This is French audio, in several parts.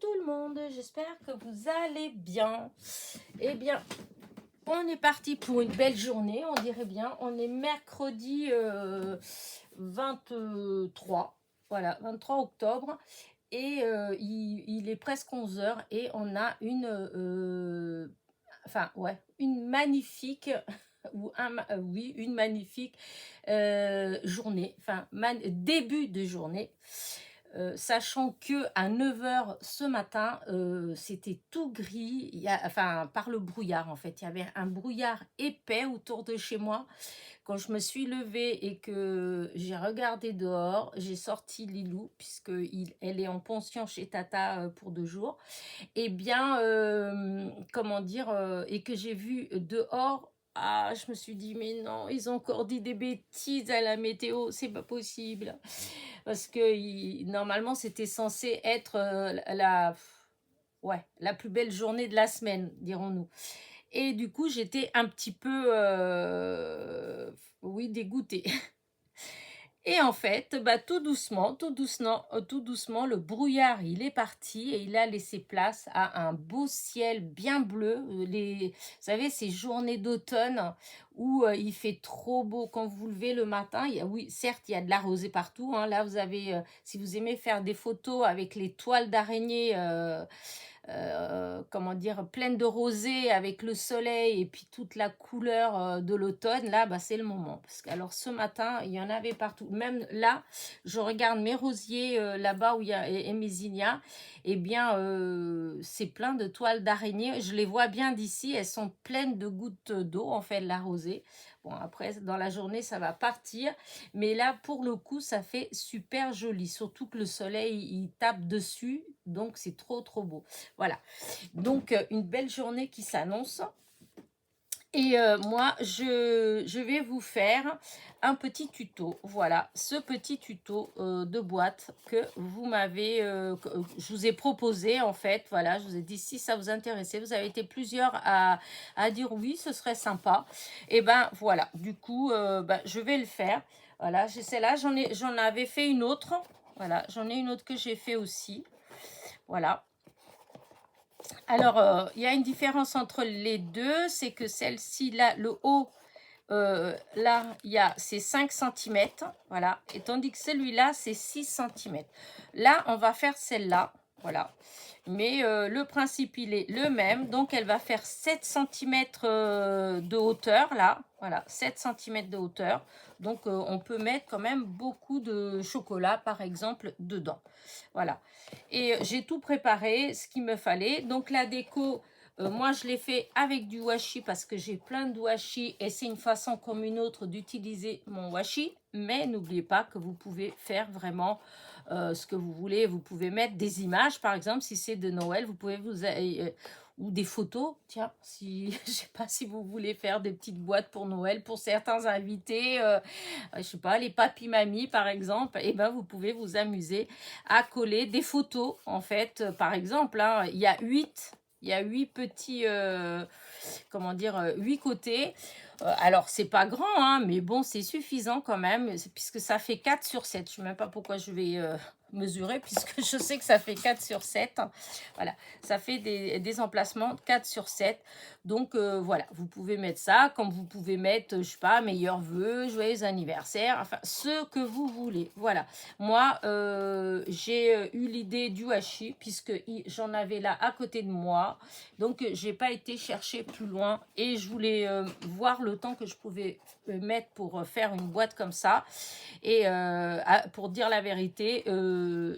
tout le monde, j'espère que vous allez bien. Eh bien, on est parti pour une belle journée, on dirait bien. On est mercredi 23, voilà, 23 octobre. Et il est presque 11 heures et on a une magnifique, oui, une magnifique journée, début de journée. Sachant que à 9 heures ce matin, c'était tout gris, par le brouillard en fait. Il y avait un brouillard épais autour de chez moi. Quand je me suis levée et que j'ai regardé dehors, j'ai sorti Lilou, elle est en pension chez Tata pour 2 jours. Et bien, comment dire, et que j'ai vu dehors, ah, je me suis dit, mais non, ils ont encore dit des bêtises à la météo, c'est pas possible. Parce que normalement, c'était censé être la plus belle journée de la semaine, dirons-nous. Et du coup, j'étais un petit peu, oui, dégoûtée. Et en fait, tout doucement, le brouillard, il est parti et il a laissé place à un beau ciel bien bleu. Vous savez, ces journées d'automne où il fait trop beau quand vous vous levez le matin. Oui, certes, il y a de la rosée partout, hein. Là, vous avez, si vous aimez faire des photos avec les toiles d'araignée, comment dire, pleine de rosée avec le soleil et puis toute la couleur de l'automne, là, c'est le moment. Parce que alors ce matin, il y en avait partout. Même là, je regarde mes rosiers là-bas où il y a et mes zinnias, eh bien, c'est plein de toiles d'araignée. Je les vois bien d'ici, elles sont pleines de gouttes d'eau, en fait, la rosée. Bon, après, dans la journée, ça va partir. Mais là, pour le coup, ça fait super joli. Surtout que le soleil, il tape dessus. Donc, c'est trop, trop beau. Voilà, donc une belle journée qui s'annonce. Et moi, je vais vous faire un petit tuto. Voilà, ce petit tuto de boîte que je vous ai proposé en fait. Voilà, je vous ai dit si ça vous intéressait. Vous avez été plusieurs à dire oui, ce serait sympa. Et ben voilà, du coup, je vais le faire. Voilà, j'ai celle-là, j'en avais fait une autre. Voilà, j'en ai une autre que j'ai fait aussi. Voilà. Alors, il y a une différence entre les deux, c'est que celle-ci, là, le haut, là, c'est 5 cm, voilà, et tandis que celui-là, c'est 6 cm. Là, on va faire celle-là, voilà, mais le principe, il est le même, donc elle va faire 7 cm de hauteur, là, voilà, 7 cm de hauteur, donc on peut mettre quand même beaucoup de chocolat, par exemple, dedans, voilà. Et j'ai tout préparé, ce qu'il me fallait. Donc la déco, moi je l'ai fait avec du washi parce que j'ai plein de washi et c'est une façon comme une autre d'utiliser mon washi. Mais n'oubliez pas que vous pouvez faire vraiment ce que vous voulez. Vous pouvez mettre des images, par exemple, si c'est de Noël, vous pouvez ou des photos. Tiens, si je sais pas si vous voulez faire des petites boîtes pour Noël pour certains invités, je sais pas, les papis mamies par exemple, et ben vous pouvez vous amuser à coller des photos en fait. Par exemple, hein, il y a 8 petits, comment dire, 8 côtés. Alors, c'est pas grand, hein, mais bon, c'est suffisant quand même, puisque ça fait 4 sur 7. Je ne sais même pas pourquoi je vais mesurer, puisque je sais que ça fait 4 sur 7. Voilà, ça fait des emplacements 4 sur 7. Donc, voilà, vous pouvez mettre ça, comme vous pouvez mettre, je sais pas, meilleurs vœux, joyeux anniversaire, enfin, ce que vous voulez. Voilà, moi, j'ai eu l'idée du washi, puisque j'en avais là à côté de moi. Donc, j'ai pas été chercher plus loin et je voulais voir le temps que je pouvais mettre pour faire une boîte comme ça. Et pour dire la vérité,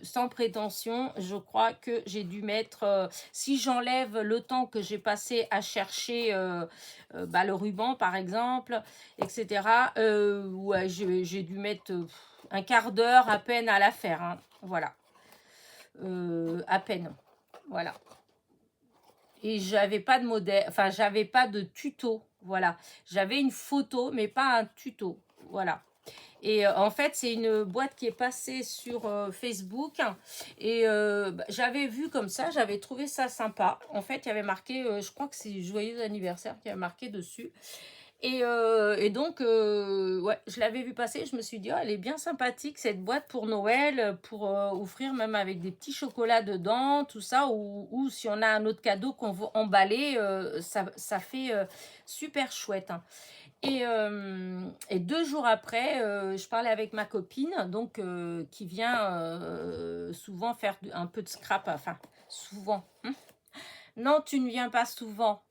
sans prétention, je crois que j'ai dû mettre, si j'enlève le temps que j'ai passé à chercher le ruban par exemple, etc., ouais, j'ai dû mettre un quart d'heure à peine à la faire, hein. Voilà, à peine, voilà. Et j'avais pas de modèle, enfin j'avais pas de tuto, voilà. J'avais une photo, mais pas un tuto, voilà. Et en fait, c'est une boîte qui est passée sur Facebook. Et j'avais vu comme ça, j'avais trouvé ça sympa. En fait, il y avait marqué, je crois que c'est joyeux anniversaire qui avait marqué dessus. Et donc, ouais, je l'avais vu passer, je me suis dit, oh, elle est bien sympathique cette boîte pour Noël, pour offrir même avec des petits chocolats dedans, tout ça, ou si on a un autre cadeau qu'on veut emballer, ça fait super chouette, hein. Et 2 jours après, je parlais avec ma copine, donc qui vient souvent faire un peu de scrap, enfin, souvent. Non, tu ne viens pas souvent,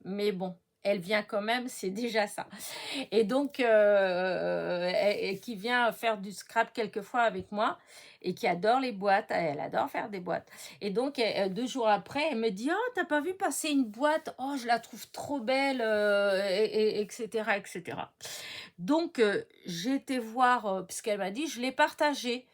mais bon, elle vient quand même, c'est déjà ça. Et donc, qui vient faire du scrap quelquefois avec moi et qui adore les boîtes. Elle adore faire des boîtes. Et donc, 2 jours après, elle me dit, oh, t'as pas vu passer une boîte? Oh, je la trouve trop belle, etc., etc. Donc, j'ai été voir, puisqu'elle m'a dit, je l'ai partagée.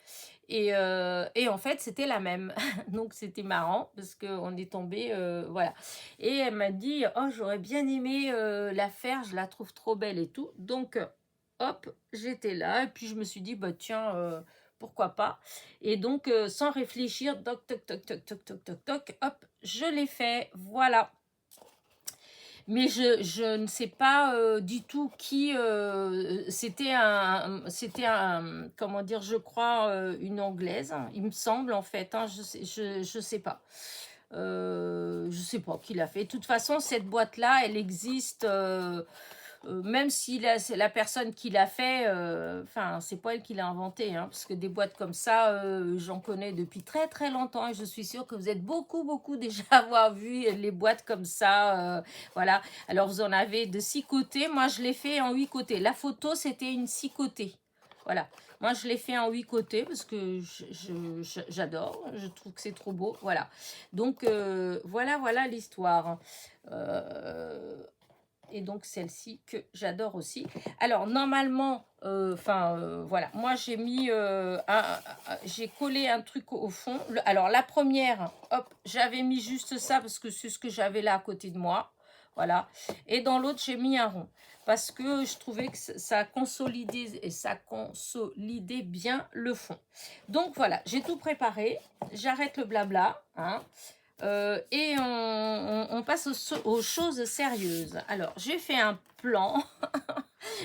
Et en fait, c'était la même. Donc, c'était marrant parce qu'on est tombé, voilà. Et elle m'a dit, oh, j'aurais bien aimé la faire, je la trouve trop belle et tout. Donc, hop, j'étais là. Et puis, je me suis dit, bah tiens, pourquoi pas. Et donc, sans réfléchir, toc, toc, toc, toc, toc, toc, toc, toc, hop, je l'ai fait. Voilà. Mais je ne sais pas du tout qui. C'était un, comment dire, je crois, une Anglaise, il me semble en fait, hein, je sais pas. Je sais pas qui l'a fait. De toute façon, cette boîte-là, elle existe. Même si c'est la personne qui l'a fait, enfin, c'est pas elle qui l'a inventé, hein, parce que des boîtes comme ça, j'en connais depuis très très longtemps et je suis sûre que vous êtes beaucoup beaucoup déjà avoir vu les boîtes comme ça, voilà. Alors vous en avez de 6 côtés, moi je l'ai fait en 8 côtés. La photo c'était une 6 côtés, voilà. Moi je l'ai fait en 8 côtés parce que j'adore, je trouve que c'est trop beau, voilà. Donc voilà l'histoire. Euh, et donc celle-ci que j'adore aussi. Alors normalement, voilà, moi j'ai mis, j'ai collé un truc au fond. Alors la première, hop, j'avais mis juste ça parce que c'est ce que j'avais là à côté de moi. Voilà. Et dans l'autre, j'ai mis un rond parce que je trouvais que ça consolidait bien le fond. Donc voilà, j'ai tout préparé. J'arrête le blabla, hein. Et on passe aux choses sérieuses. Alors, j'ai fait un plan.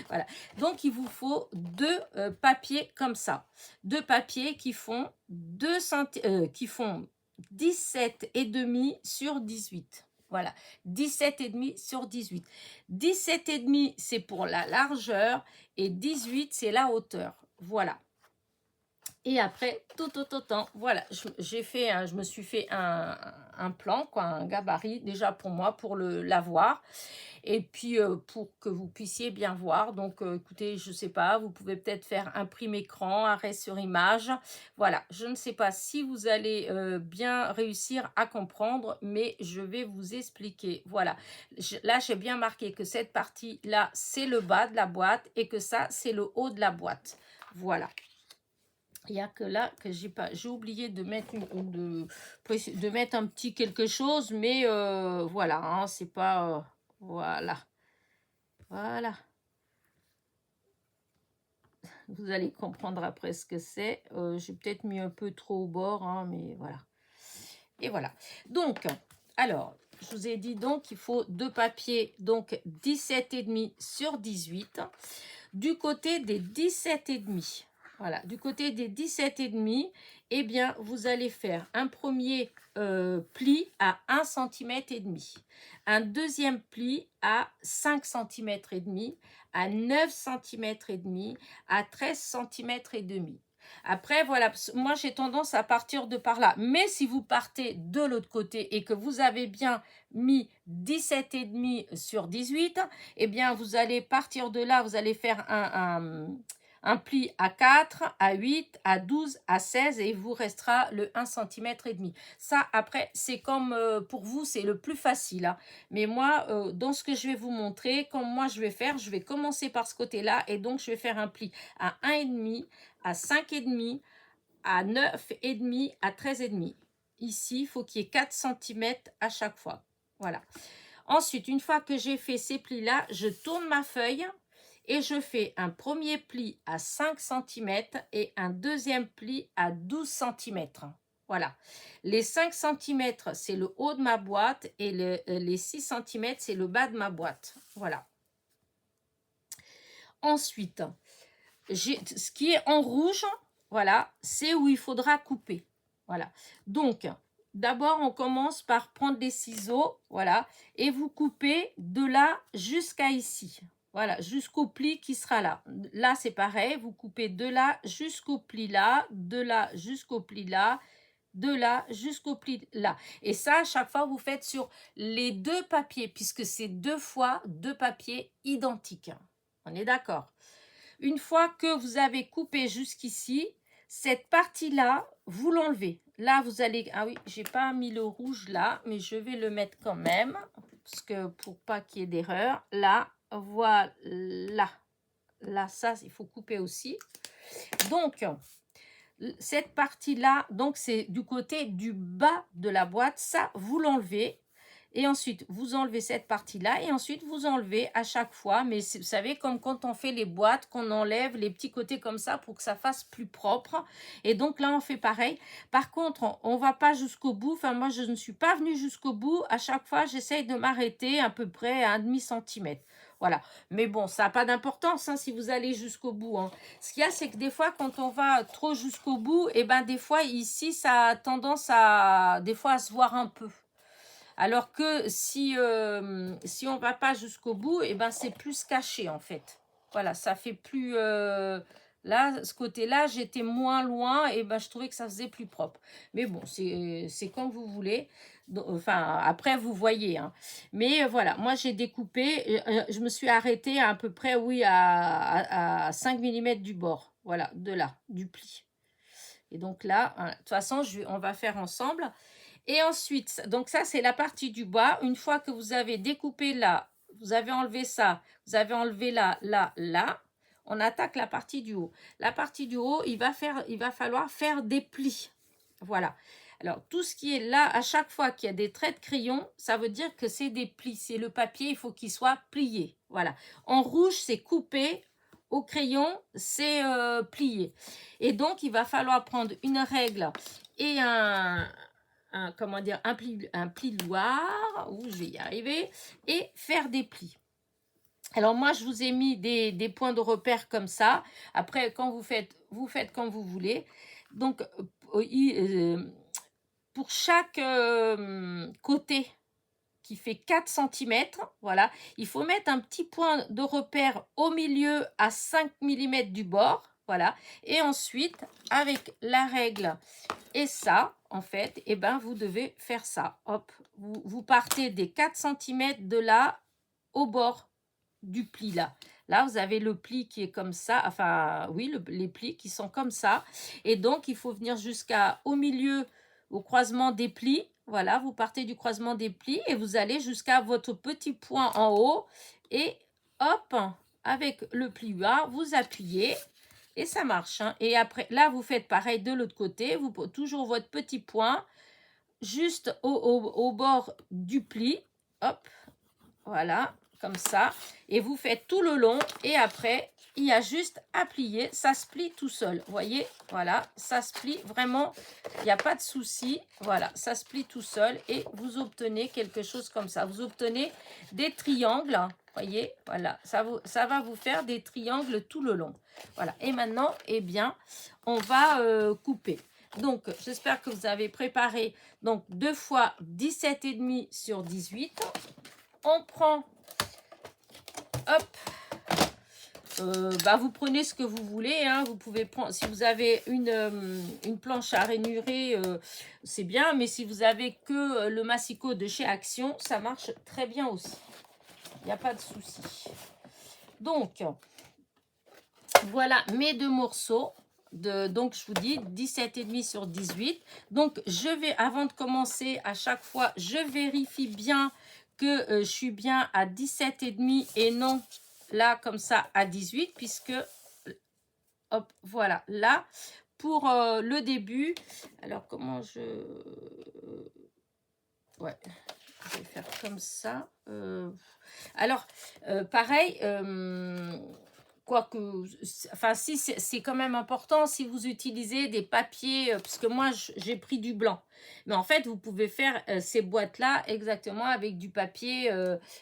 Voilà. Donc, il vous faut 2 papiers comme ça. 2 papiers qui font 17,5 sur 18. Voilà. 17,5 sur 18. 17,5, c'est pour la largeur et 18, c'est la hauteur. Voilà. Et après, tout, voilà, je me suis fait un plan, quoi, un gabarit déjà pour moi, pour l'avoir. Et puis, pour que vous puissiez bien voir. Donc, écoutez, je ne sais pas, vous pouvez peut-être faire imprime écran, arrêt sur image. Voilà, je ne sais pas si vous allez bien réussir à comprendre, mais je vais vous expliquer. Voilà, là, j'ai bien marqué que cette partie-là, c'est le bas de la boîte et que ça, c'est le haut de la boîte. Voilà. Il n'y a que là que j'ai oublié de mettre de mettre un petit quelque chose, mais voilà, hein, c'est pas voilà. Vous allez comprendre après ce que c'est. J'ai peut-être mis un peu trop au bord, hein, mais voilà. Et voilà. Donc, alors, je vous ai dit donc il faut 2 papiers, donc 17,5 sur 18. Du côté des 17,5. Voilà, du côté des 17,5, eh bien, vous allez faire un premier pli à 1,5 cm, un deuxième pli à 5 cm et demi, à 9 cm et demi, à 13 cm et demi. Après, voilà, moi j'ai tendance à partir de par là. Mais si vous partez de l'autre côté et que vous avez bien mis 17,5 sur 18, eh bien, vous allez partir de là, vous allez faire un pli à 4, à 8, à 12, à 16 et il vous restera le 1 cm et demi. Ça, après, c'est comme pour vous, c'est le plus facile, hein. Mais moi, dans ce que je vais vous montrer, comme moi je vais faire, je vais commencer par ce côté-là et donc je vais faire un pli à 1,5, à 5,5, à 9,5, à 13,5. Ici, il faut qu'il y ait 4 cm à chaque fois. Voilà. Ensuite, une fois que j'ai fait ces plis-là, je tourne ma feuille et je fais un premier pli à 5 cm et un deuxième pli à 12 cm. Voilà. Les 5 cm, c'est le haut de ma boîte et les 6 cm, c'est le bas de ma boîte. Voilà. Ensuite, ce qui est en rouge, voilà, c'est où il faudra couper. Voilà. Donc, d'abord, on commence par prendre des ciseaux, voilà, et vous coupez de là jusqu'à ici. Voilà, jusqu'au pli qui sera là. Là, c'est pareil, vous coupez de là jusqu'au pli là, de là jusqu'au pli là, de là jusqu'au pli là. Et ça, à chaque fois, vous faites sur les deux papiers, puisque c'est 2 fois 2 papiers identiques. On est d'accord? Une fois que vous avez coupé jusqu'ici, cette partie-là, vous l'enlevez. Là, vous allez... Ah oui, j'ai pas mis le rouge là, mais je vais le mettre quand même, parce que pour pas qu'il y ait d'erreur. Là, voilà. Là, ça, il faut couper aussi. Donc, cette partie-là, donc c'est du côté du bas de la boîte. Ça, vous l'enlevez. Et ensuite, vous enlevez cette partie-là et ensuite, vous enlevez à chaque fois. Mais vous savez, comme quand on fait les boîtes, qu'on enlève les petits côtés comme ça pour que ça fasse plus propre. Et donc là, on fait pareil. Par contre, on ne va pas jusqu'au bout. Enfin, moi, je ne suis pas venue jusqu'au bout. À chaque fois, j'essaye de m'arrêter à peu près à 1,5 centimètre. Voilà. Mais bon, ça n'a pas d'importance hein, si vous allez jusqu'au bout. Hein. Ce qu'il y a, c'est que des fois, quand on va trop jusqu'au bout, et ben des fois, ici, ça a tendance à, des fois, à se voir un peu. Alors que si on ne va pas jusqu'au bout, et ben c'est plus caché en fait. Voilà, ça fait plus... là, ce côté-là, j'étais moins loin et ben je trouvais que ça faisait plus propre. Mais bon, c'est comme vous voulez. Donc, enfin, après, vous voyez. Hein. Mais voilà, moi, j'ai découpé. Je me suis arrêtée à peu près, oui, à 5 mm du bord. Voilà, de là, du pli. Et donc là, de toute façon, on va faire ensemble. Et ensuite, donc ça, c'est la partie du bas. Une fois que vous avez découpé là, vous avez enlevé ça, vous avez enlevé là, là, là, on attaque la partie du haut. La partie du haut, il va falloir faire des plis. Voilà. Alors, tout ce qui est là, à chaque fois qu'il y a des traits de crayon, ça veut dire que c'est des plis. C'est le papier, il faut qu'il soit plié. Voilà. En rouge, c'est coupé. Au crayon, c'est plié. Et donc, il va falloir prendre une règle et comment dire, un plioir, je vais y arriver, et faire des plis. Alors moi, je vous ai mis des points de repère comme ça. Après, quand vous faites comme vous voulez. Donc, pour chaque côté qui fait 4 cm, voilà, il faut mettre un petit point de repère au milieu à 5 mm du bord, voilà, et ensuite, avec la règle et ça, en fait, eh ben, vous devez faire ça. Hop, vous partez des 4 cm de là au bord du pli là. Là, vous avez le pli qui est comme ça. Enfin, oui, les plis qui sont comme ça. Et donc, il faut venir jusqu'au milieu, au croisement des plis. Voilà, vous partez du croisement des plis et vous allez jusqu'à votre petit point en haut. Et hop, avec le plioir, vous appuyez. Et ça marche. Hein. Et après, là, vous faites pareil de l'autre côté. Vous posez toujours votre petit point juste au bord du pli. Hop, voilà, comme ça. Et vous faites tout le long. Et après, il y a juste à plier. Ça se plie tout seul. Vous voyez, voilà, ça se plie vraiment. Il n'y a pas de souci. Voilà, ça se plie tout seul. Et vous obtenez quelque chose comme ça. Vous obtenez des triangles. Voyez, voilà, ça va vous faire des triangles tout le long. Voilà, et maintenant, eh bien, on va couper. Donc, j'espère que vous avez préparé donc 2 fois 17,5 sur 18. On prend, hop, vous prenez ce que vous voulez. Hein, vous pouvez prendre, si vous avez une planche à ranurer, c'est bien. Mais si vous avez que le massicot de chez Action, ça marche très bien aussi. Il n'y a pas de souci. Donc, voilà mes 2 morceaux. Donc, je vous dis 17,5 sur 18. Donc, je vais, avant de commencer, à chaque fois, je vérifie bien que je suis bien à 17,5 et non là, comme ça, à 18, puisque, hop, voilà, là, pour le début. Alors, comment ouais, je vais faire comme ça. Alors, pareil, quoique, enfin si c'est quand même important si vous utilisez des papiers, parce que moi j'ai pris du blanc. Mais en fait, vous pouvez faire ces boîtes-là exactement avec du papier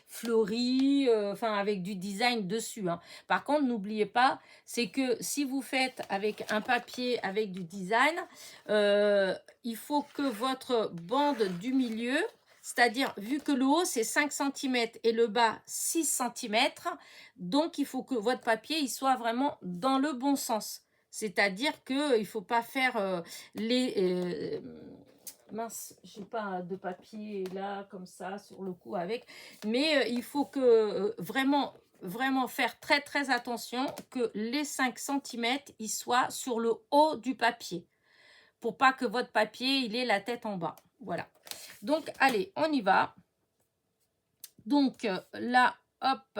fleuri, enfin avec du design dessus, hein. Par contre, n'oubliez pas, c'est que si vous faites avec un papier avec du design, il faut que votre bande du milieu, c'est-à-dire, vu que le haut, c'est 5 centimètres et le bas, 6 centimètres, donc il faut que votre papier il soit vraiment dans le bon sens. C'est-à-dire qu'il ne faut pas faire les... mince, je n'ai pas de papier là, comme ça, sur le coup avec. Mais il faut que vraiment faire très, très attention que les 5 centimètres ils soient sur le haut du papier. Pour pas que votre papier, il ait la tête en bas. Voilà. Donc, allez, on y va. Donc, là, hop.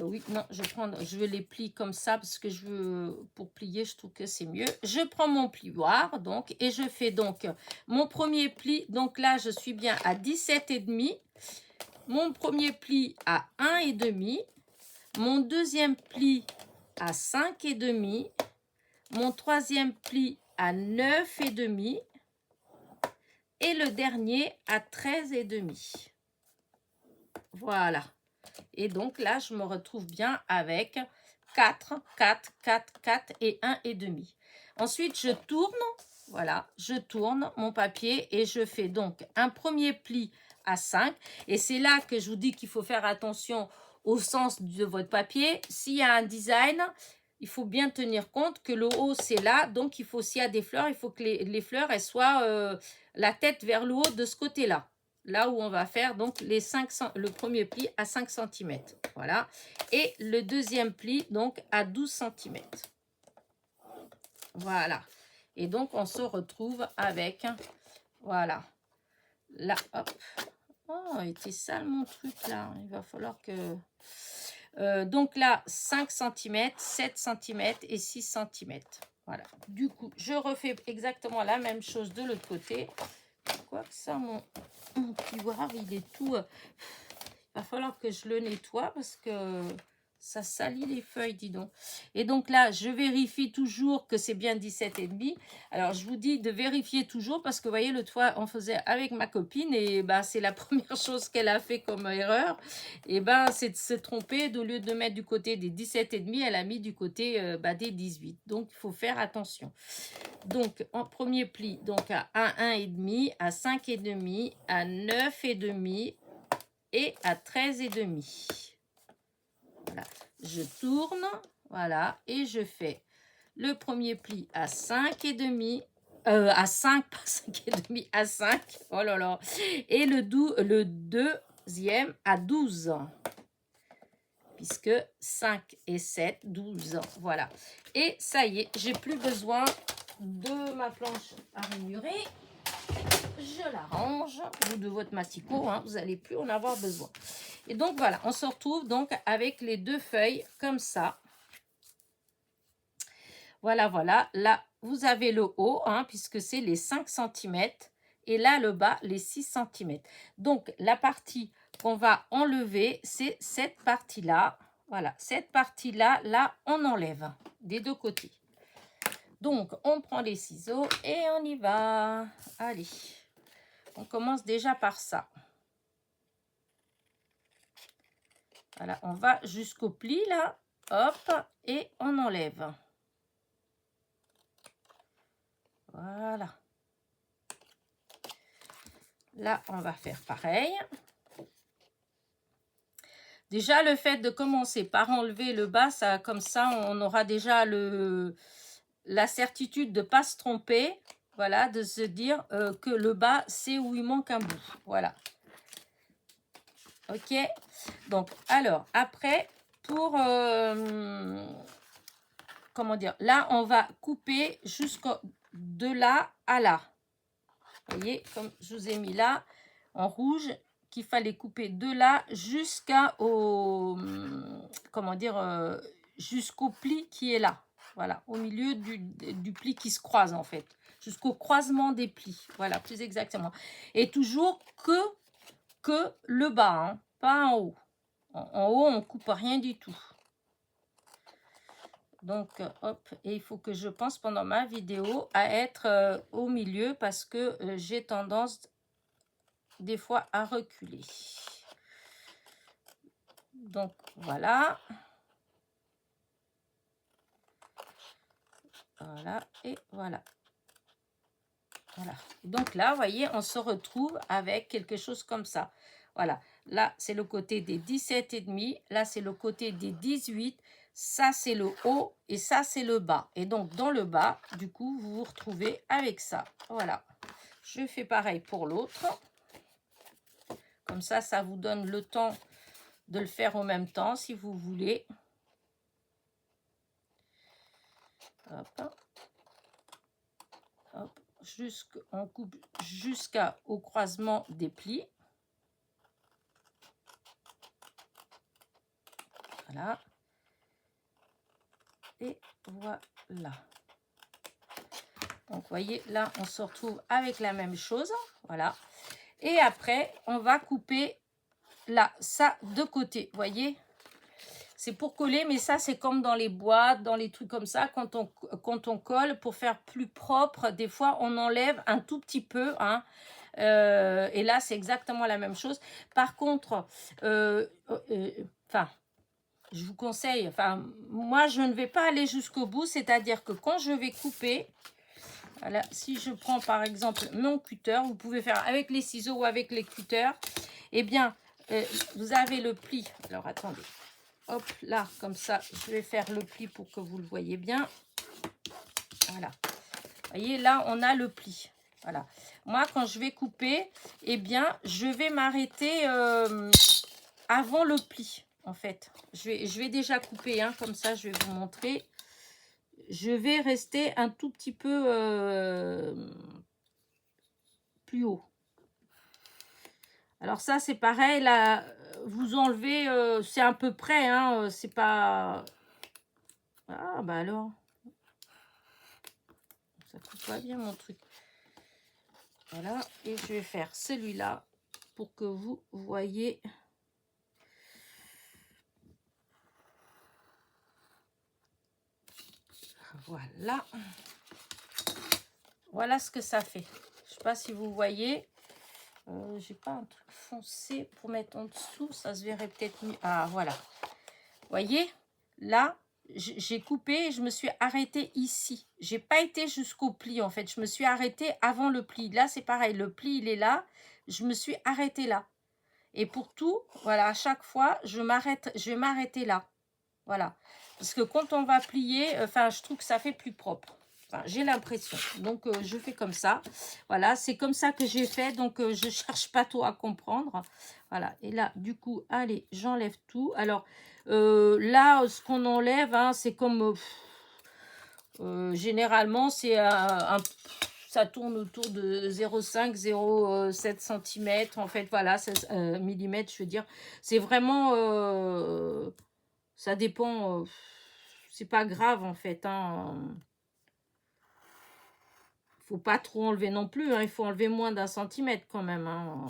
Oui, non, je vais les plier comme ça parce que pour plier, je trouve que c'est mieux. Je prends mon plioir, donc, et je fais donc mon premier pli. Donc là, je suis bien à 17,5. Mon premier pli à 1,5. Mon deuxième pli à 5,5. Mon troisième pli à 9,5. Et le dernier à 13,5. Voilà. Et donc là, je me retrouve bien avec 4, 4, 4, 4 et 1,5. Ensuite, je tourne. Voilà, je tourne mon papier et je fais donc un premier pli à 5. Et c'est là que je vous dis qu'il faut faire attention au sens de votre papier. S'il y a un design, il faut bien tenir compte que le haut, c'est là. Donc, il faut, s'il y a des fleurs, il faut que les fleurs, elles soient la tête vers le haut de ce côté-là. Là où on va faire donc le premier pli à 5 cm. Voilà. Et le deuxième pli donc à 12 cm. Voilà. Et donc, on se retrouve avec, voilà. Là, hop. Oh, il était sale mon truc là. Il va falloir que... donc là, 5 cm, 7 cm et 6 cm. Voilà. Du coup, je refais exactement la même chose de l'autre côté. Quoi que ça, mon plioir, il est tout... il va falloir que je le nettoie parce que ça salit les feuilles, dis donc. Et donc là, je vérifie toujours que c'est bien 17,5. Alors, je vous dis de vérifier toujours parce que, vous voyez, l'autre fois, on faisait avec ma copine et bah, c'est la première chose qu'elle a fait comme erreur. Et ben, c'est de se tromper. Au lieu de mettre du côté des 17,5, elle a mis du côté des 18. Donc, il faut faire attention. Donc, en premier pli, donc à 1,5, à 5,5, à 9,5 et à 13,5. Voilà, je tourne, voilà, et je fais le premier pli à 5,5, à 5, pas 5,5, à 5, oh là là, et le deuxième à 12, puisque 5 et 7, 12, voilà. Et ça y est, j'ai plus besoin de ma planche à ranurer. Je la range, ou de votre massicot, hein, vous n'allez plus en avoir besoin. Et donc voilà, on se retrouve donc avec les deux feuilles comme ça. Voilà, voilà. Là, vous avez le haut, hein, puisque c'est les 5 cm. Et là, le bas, les 6 cm. Donc, la partie qu'on va enlever, c'est cette partie-là. Voilà, cette partie-là, là, on enlève des deux côtés. Donc, on prend les ciseaux et on y va. Allez, on commence déjà par ça. Voilà, on va jusqu'au pli, là. Hop, et on enlève. Voilà. Là, on va faire pareil. Déjà, le fait de commencer par enlever le bas, ça, comme ça, on aura déjà la certitude de ne pas se tromper. Voilà, de se dire que le bas, c'est où il manque un bout. Voilà. Ok. Donc, alors, après, pour... comment dire? Là, on va couper de là à là. Vous voyez, comme je vous ai mis là, en rouge, qu'il fallait couper de là jusqu'au, comment dire, jusqu'au pli qui est là. Voilà, au milieu du pli qui se croise en fait. Jusqu'au croisement des plis. Voilà, plus exactement. Et toujours que le bas, hein, pas en haut. En haut, on ne coupe rien du tout. Donc, hop, et il faut que je pense pendant ma vidéo à être au milieu parce que j'ai tendance des fois à reculer. Donc, voilà. Voilà, et voilà. Voilà. Donc là, vous voyez, on se retrouve avec quelque chose comme ça. Voilà. Là, c'est le côté des 17,5. Là, c'est le côté des 18. Ça, c'est le haut et ça, c'est le bas. Et donc, dans le bas, du coup, vous vous retrouvez avec ça. Voilà. Je fais pareil pour l'autre. Comme ça vous donne le temps de le faire en même temps, si vous voulez. Hop. Hop. On coupe jusqu'au croisement des plis. Voilà. Et voilà. Donc, vous voyez, là, on se retrouve avec la même chose. Voilà. Et après, on va couper là, ça de côté. Vous voyez, c'est pour coller, mais ça, c'est comme dans les boîtes, dans les trucs comme ça. Quand on colle, pour faire plus propre, des fois, on enlève un tout petit peu, hein. Et là, c'est exactement la même chose. Par contre, je vous conseille, moi, je ne vais pas aller jusqu'au bout. C'est-à-dire que quand je vais couper, voilà, si je prends par exemple mon cutter, vous pouvez faire avec les ciseaux ou avec les cutters, eh bien, vous avez le pli. Alors, attendez. Hop, là, comme ça, je vais faire le pli pour que vous le voyez bien. Voilà. Vous voyez, là, on a le pli. Voilà. Moi, quand je vais couper, eh bien, je vais m'arrêter avant le pli, en fait. Je vais déjà couper, hein, comme ça, je vais vous montrer. Je vais rester un tout petit peu plus haut. Alors ça, c'est pareil, là, vous enlevez, c'est à peu près, hein, c'est pas... Ah, bah alors, ça coupe pas bien mon truc. Voilà, et je vais faire celui-là pour que vous voyez. Voilà. Voilà ce que ça fait. Je sais pas si vous voyez. J'ai pas un truc foncé pour mettre en dessous. Ça se verrait peut-être mieux. Ah, voilà. Voyez, là, j'ai coupé et je me suis arrêtée ici. J'ai pas été jusqu'au pli, en fait. Je me suis arrêtée avant le pli. Là, c'est pareil. Le pli, il est là. Je me suis arrêtée là. Et pour tout, voilà, à chaque fois, je vais m'arrêter là. Voilà. Parce que quand on va plier, je trouve que ça fait plus propre. Enfin, j'ai l'impression. Donc, je fais comme ça. Voilà, c'est comme ça que j'ai fait. Donc, je ne cherche pas trop à comprendre. Voilà. Et là, du coup, allez, j'enlève tout. Alors, là, ce qu'on enlève, hein, c'est comme... généralement, c'est ça tourne autour de 0,5, 0,7 cm. En fait, voilà, millimètres, je veux dire. C'est vraiment... ça dépend... c'est pas grave, en fait, hein. Faut pas trop enlever non plus, hein. Il faut enlever moins d'1 centimètre quand même, hein.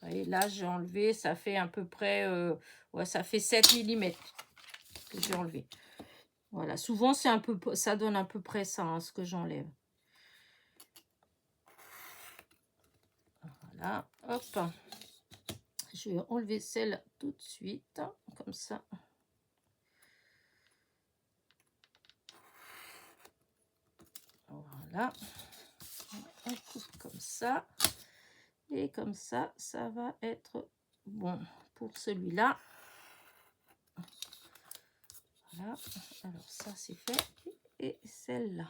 Et là, j'ai enlevé, ça fait à peu près... ouais, ça fait 7 millimètres que j'ai enlevé. Voilà, souvent, c'est un peu, ça donne à peu près ça, hein, ce que j'enlève. Voilà, hop. Je vais enlever celle tout de suite, comme ça. Voilà. On coupe comme ça. Et comme ça, ça va être bon pour celui-là. Voilà. Alors ça, c'est fait. Et celle-là.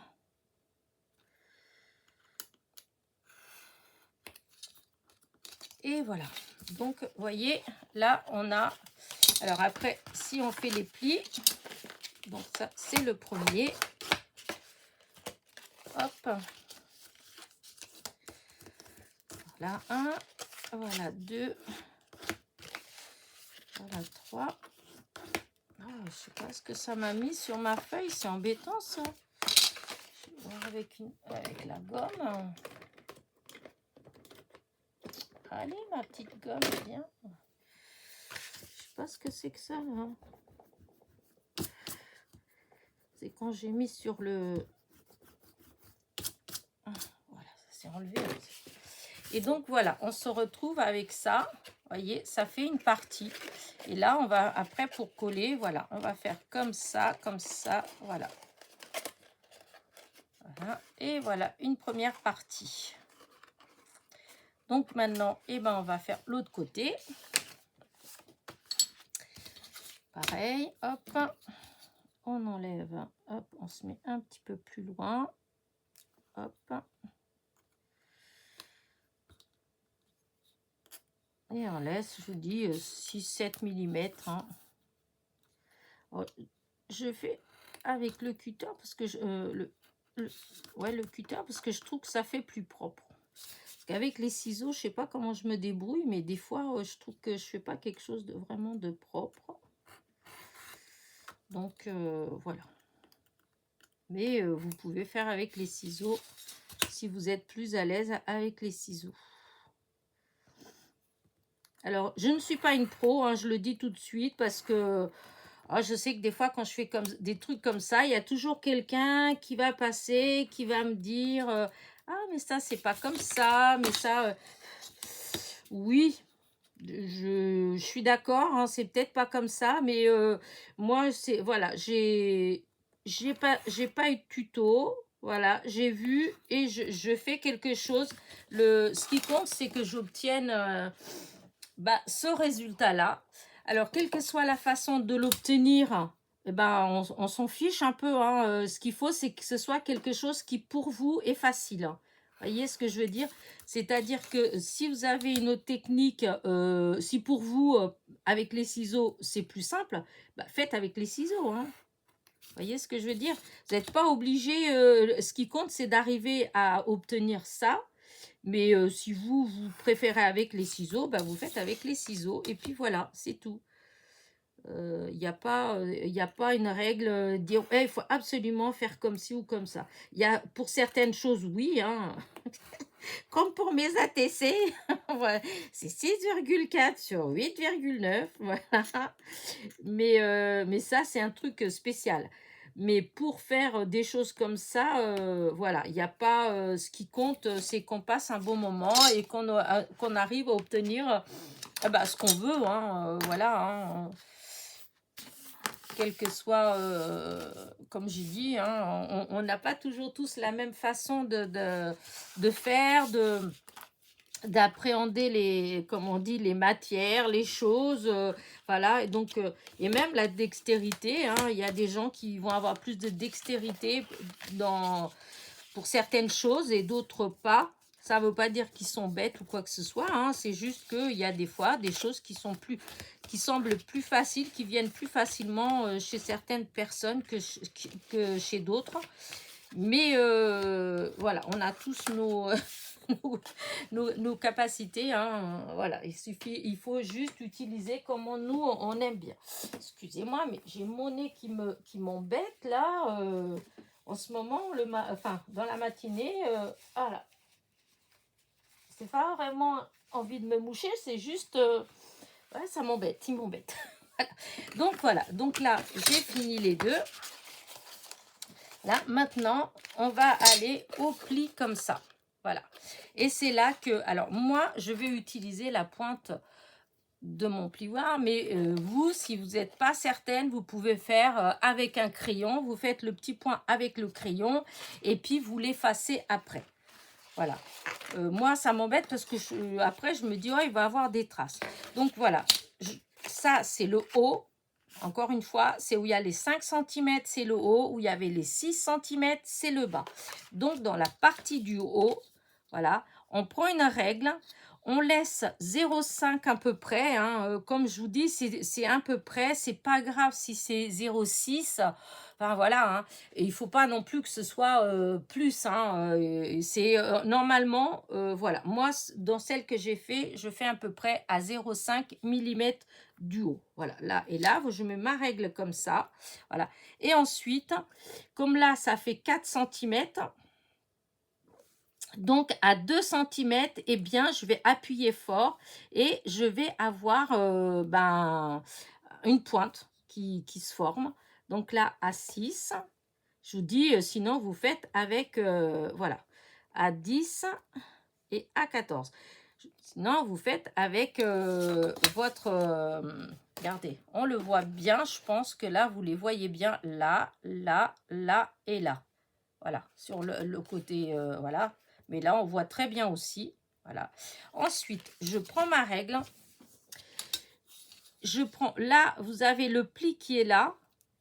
Et voilà. Donc, vous voyez, là, on a... Alors après, si on fait les plis, donc ça, c'est le premier. Hop. Voilà, 1. Voilà, 2. Voilà, 3. Ah, je sais pas ce que ça m'a mis sur ma feuille. C'est embêtant, ça. Je vais voir avec la gomme. Allez, ma petite gomme, viens. Je sais pas ce que c'est que ça, là. C'est quand j'ai mis sur le... Voilà, ça s'est enlevé. Et donc, voilà, on se retrouve avec ça. Vous voyez, ça fait une partie. Et là, on va, après, pour coller, voilà, on va faire comme ça, voilà. Voilà. Et voilà, une première partie. Donc, maintenant, eh ben, on va faire l'autre côté. Pareil, hop, on enlève, hop, on se met un petit peu plus loin, hop, et on laisse, je vous dis, 6-7 mm. Hein. Alors, je fais avec le cutter parce que le cutter parce que je trouve que ça fait plus propre. Parce qu'avec les ciseaux, je sais pas comment je me débrouille, mais des fois, je trouve que je fais pas quelque chose de vraiment de propre. Donc, voilà. Mais vous pouvez faire avec les ciseaux si vous êtes plus à l'aise avec les ciseaux. Alors, je ne suis pas une pro, hein, je le dis tout de suite, parce que je sais que des fois, quand je fais des trucs comme ça, il y a toujours quelqu'un qui va passer, qui va me dire ah, mais ça, c'est pas comme ça, mais ça... Oui, je suis d'accord, hein, c'est peut-être pas comme ça, mais moi, c'est... Voilà, j'ai pas eu de tuto, voilà, j'ai vu et je fais quelque chose. Ce qui compte, c'est que j'obtienne ce résultat-là. Alors, quelle que soit la façon de l'obtenir, eh ben, on s'en fiche un peu. Hein. Ce qu'il faut, c'est que ce soit quelque chose qui, pour vous, est facile. Vous voyez ce que je veux dire? C'est-à-dire que si vous avez une autre technique, si pour vous, avec les ciseaux, c'est plus simple, faites avec les ciseaux. Hein. Vous voyez ce que je veux dire? Vous n'êtes pas obligé. Ce qui compte, c'est d'arriver à obtenir ça. Mais si vous préférez avec les ciseaux, vous faites avec les ciseaux. Et puis voilà, c'est tout. Il n'y a pas une règle, dire il faut absolument faire comme ci ou comme ça. Il y a pour certaines choses, oui, hein, comme pour mes ATC, voilà, c'est 6,4 sur 8,9. Voilà. Mais ça, c'est un truc spécial. Mais pour faire des choses comme ça, voilà, il n'y a pas... ce qui compte, c'est qu'on passe un bon moment et qu'on arrive à obtenir ce qu'on veut. Hein, voilà, hein, quel que soit, comme j'ai dit, hein, on n'a pas toujours tous la même façon de faire, d'appréhender les matières, les choses, voilà, et donc, et même la dextérité, hein, il y a des gens qui vont avoir plus de dextérité pour certaines choses et d'autres pas. Ça ne veut pas dire qu'ils sont bêtes ou quoi que ce soit, hein, c'est juste qu'il y a des fois des choses qui semblent plus faciles, qui viennent plus facilement chez certaines personnes que chez d'autres. Mais voilà, on a tous nos capacités, hein, voilà, il faut juste utiliser comme nous on aime bien. Excusez-moi, mais j'ai mon nez qui m'embête là, en ce moment, dans la matinée, voilà. C'est pas vraiment envie de me moucher, c'est juste, ouais, ça m'embête, il m'embête. Voilà, donc là, j'ai fini les deux. Là, maintenant, on va aller au pli comme ça. Voilà. Et c'est là que... Alors, moi, je vais utiliser la pointe de mon plioir. Mais vous, si vous n'êtes pas certaine, vous pouvez faire avec un crayon. Vous faites le petit point avec le crayon. Et puis, vous l'effacez après. Voilà. Moi, ça m'embête parce que après, je me dis, oh, il va avoir des traces. Donc, voilà. Ça, c'est le haut. Encore une fois, c'est où il y a les 5 cm, c'est le haut. Où il y avait les 6 cm, c'est le bas. Donc, dans la partie du haut, voilà, on prend une règle. On laisse 0,5 à peu près. Hein, comme je vous dis, c'est à peu près. C'est pas grave si c'est 0,6. Enfin, voilà. Hein, et il ne faut pas non plus que ce soit plus. Hein, c'est normalement, voilà. Moi, dans celle que j'ai fait, je fais à peu près à 0,5 mm du haut. Voilà, là et là, je mets ma règle comme ça. Voilà. Et ensuite, comme là, ça fait 4 cm, donc à 2 cm, eh bien, je vais appuyer fort et je vais avoir une pointe qui se forme. Donc là, à 6, Je vous dis, sinon vous faites avec, voilà, à 10 et à 14. Sinon, vous faites avec votre... regardez, on le voit bien. Je pense que là, vous les voyez bien. Là, là, là et là. Voilà, sur le côté, voilà. Mais là, on voit très bien aussi. Voilà. Ensuite, je prends ma règle. Je prends, là, vous avez le pli qui est là.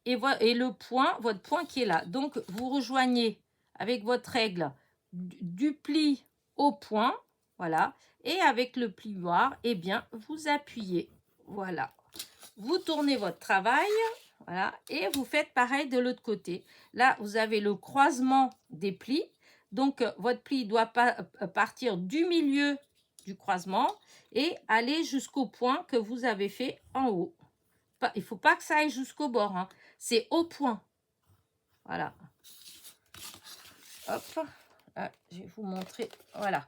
Et le point, votre point qui est là. Donc, vous rejoignez avec votre règle du pli au point. Voilà. Et avec le plioir, eh bien, vous appuyez. Voilà. Vous tournez votre travail. Voilà. Et vous faites pareil de l'autre côté. Là, vous avez le croisement des plis. Donc, votre pli doit partir du milieu du croisement et aller jusqu'au point que vous avez fait en haut. Il ne faut pas que ça aille jusqu'au bord. Hein. C'est au point. Voilà. Hop. Là, je vais vous montrer. Voilà.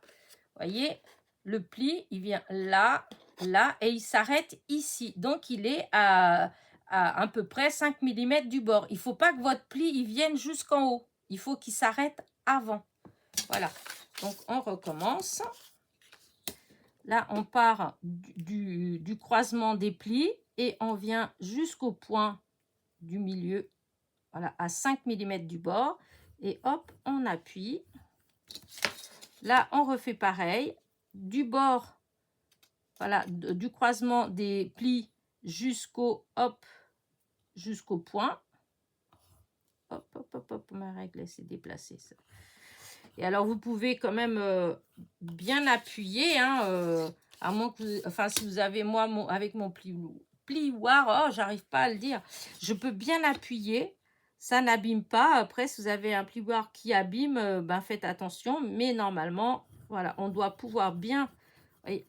Voyez, le pli, il vient là, là, et il s'arrête ici. Donc, il est à peu près 5 mm du bord. Il ne faut pas que votre pli, il vienne jusqu'en haut. Il faut qu'il s'arrête avant. Voilà. Donc, on recommence. Là, on part du croisement des plis et on vient jusqu'au point du milieu. Voilà, à 5 mm du bord. Et hop, on appuie. Là, on refait pareil. Du bord, voilà, du croisement des plis jusqu'au point. Hop, hop, hop, hop, ma règle s'est déplacée. Ça. Et alors, vous pouvez quand même bien appuyer, hein, à moins que vous, enfin, si vous avez, moi, avec mon plioir, oh, j'arrive pas à le dire, je peux bien appuyer. Ça n'abîme pas. Après, si vous avez un plioir qui abîme, ben faites attention. Mais normalement, voilà, on doit pouvoir bien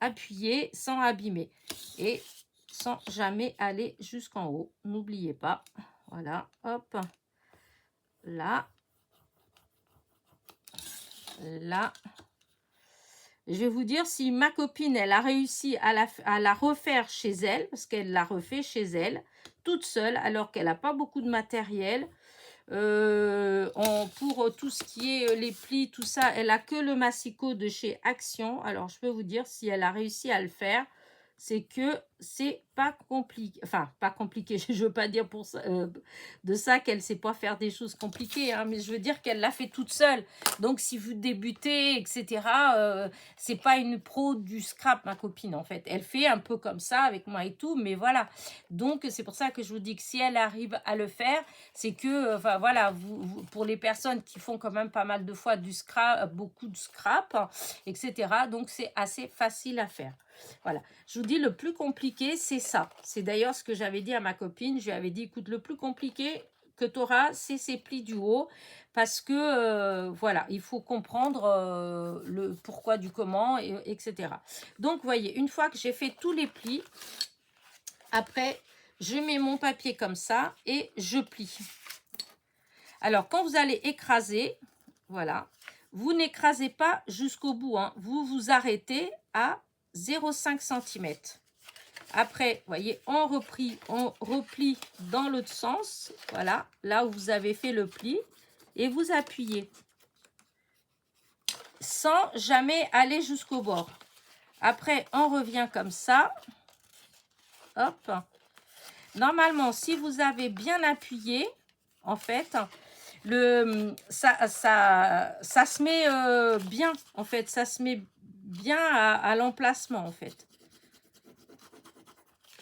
appuyer sans abîmer. Et sans jamais aller jusqu'en haut. N'oubliez pas. Voilà, hop. Là. Là. Je vais vous dire si ma copine, elle a réussi à la refaire chez elle, parce qu'elle l'a refait chez elle, toute seule, alors qu'elle n'a pas beaucoup de matériel. Pour tout ce qui est les plis, tout ça, elle a que le massicot de chez Action. Alors, je peux vous dire, si elle a réussi à le faire, c'est que c'est pas compliqué. Enfin, pas compliqué, je veux pas dire pour ça, de ça qu'elle sait pas faire des choses compliquées, hein, mais je veux dire qu'elle l'a fait toute seule. Donc, si vous débutez, etc., c'est pas une pro du scrap, ma copine, en fait. Elle fait un peu comme ça avec moi et tout, mais voilà. Donc, c'est pour ça que je vous dis que si elle arrive à le faire, c'est que, enfin, voilà, pour les personnes qui font quand même pas mal de fois du scrap, beaucoup de scrap, etc., donc c'est assez facile à faire. Voilà, je vous dis, le plus compliqué, c'est ça. C'est d'ailleurs ce que j'avais dit à ma copine. Je lui avais dit, écoute, le plus compliqué que tu auras, c'est ces plis du haut. Parce que, voilà, il faut comprendre le pourquoi du comment, etc. Donc, vous voyez, une fois que j'ai fait tous les plis, après, je mets mon papier comme ça et je plie. Alors, quand vous allez écraser, voilà, vous n'écrasez pas jusqu'au bout. Hein. Vous vous arrêtez à 0,5 cm. Après, vous voyez, on replie dans l'autre sens. Voilà, là où vous avez fait le pli. Et vous appuyez. Sans jamais aller jusqu'au bord. Après, on revient comme ça. Hop. Normalement, si vous avez bien appuyé, en fait, ça se met bien, en fait. Ça se met bien à l'emplacement, en fait.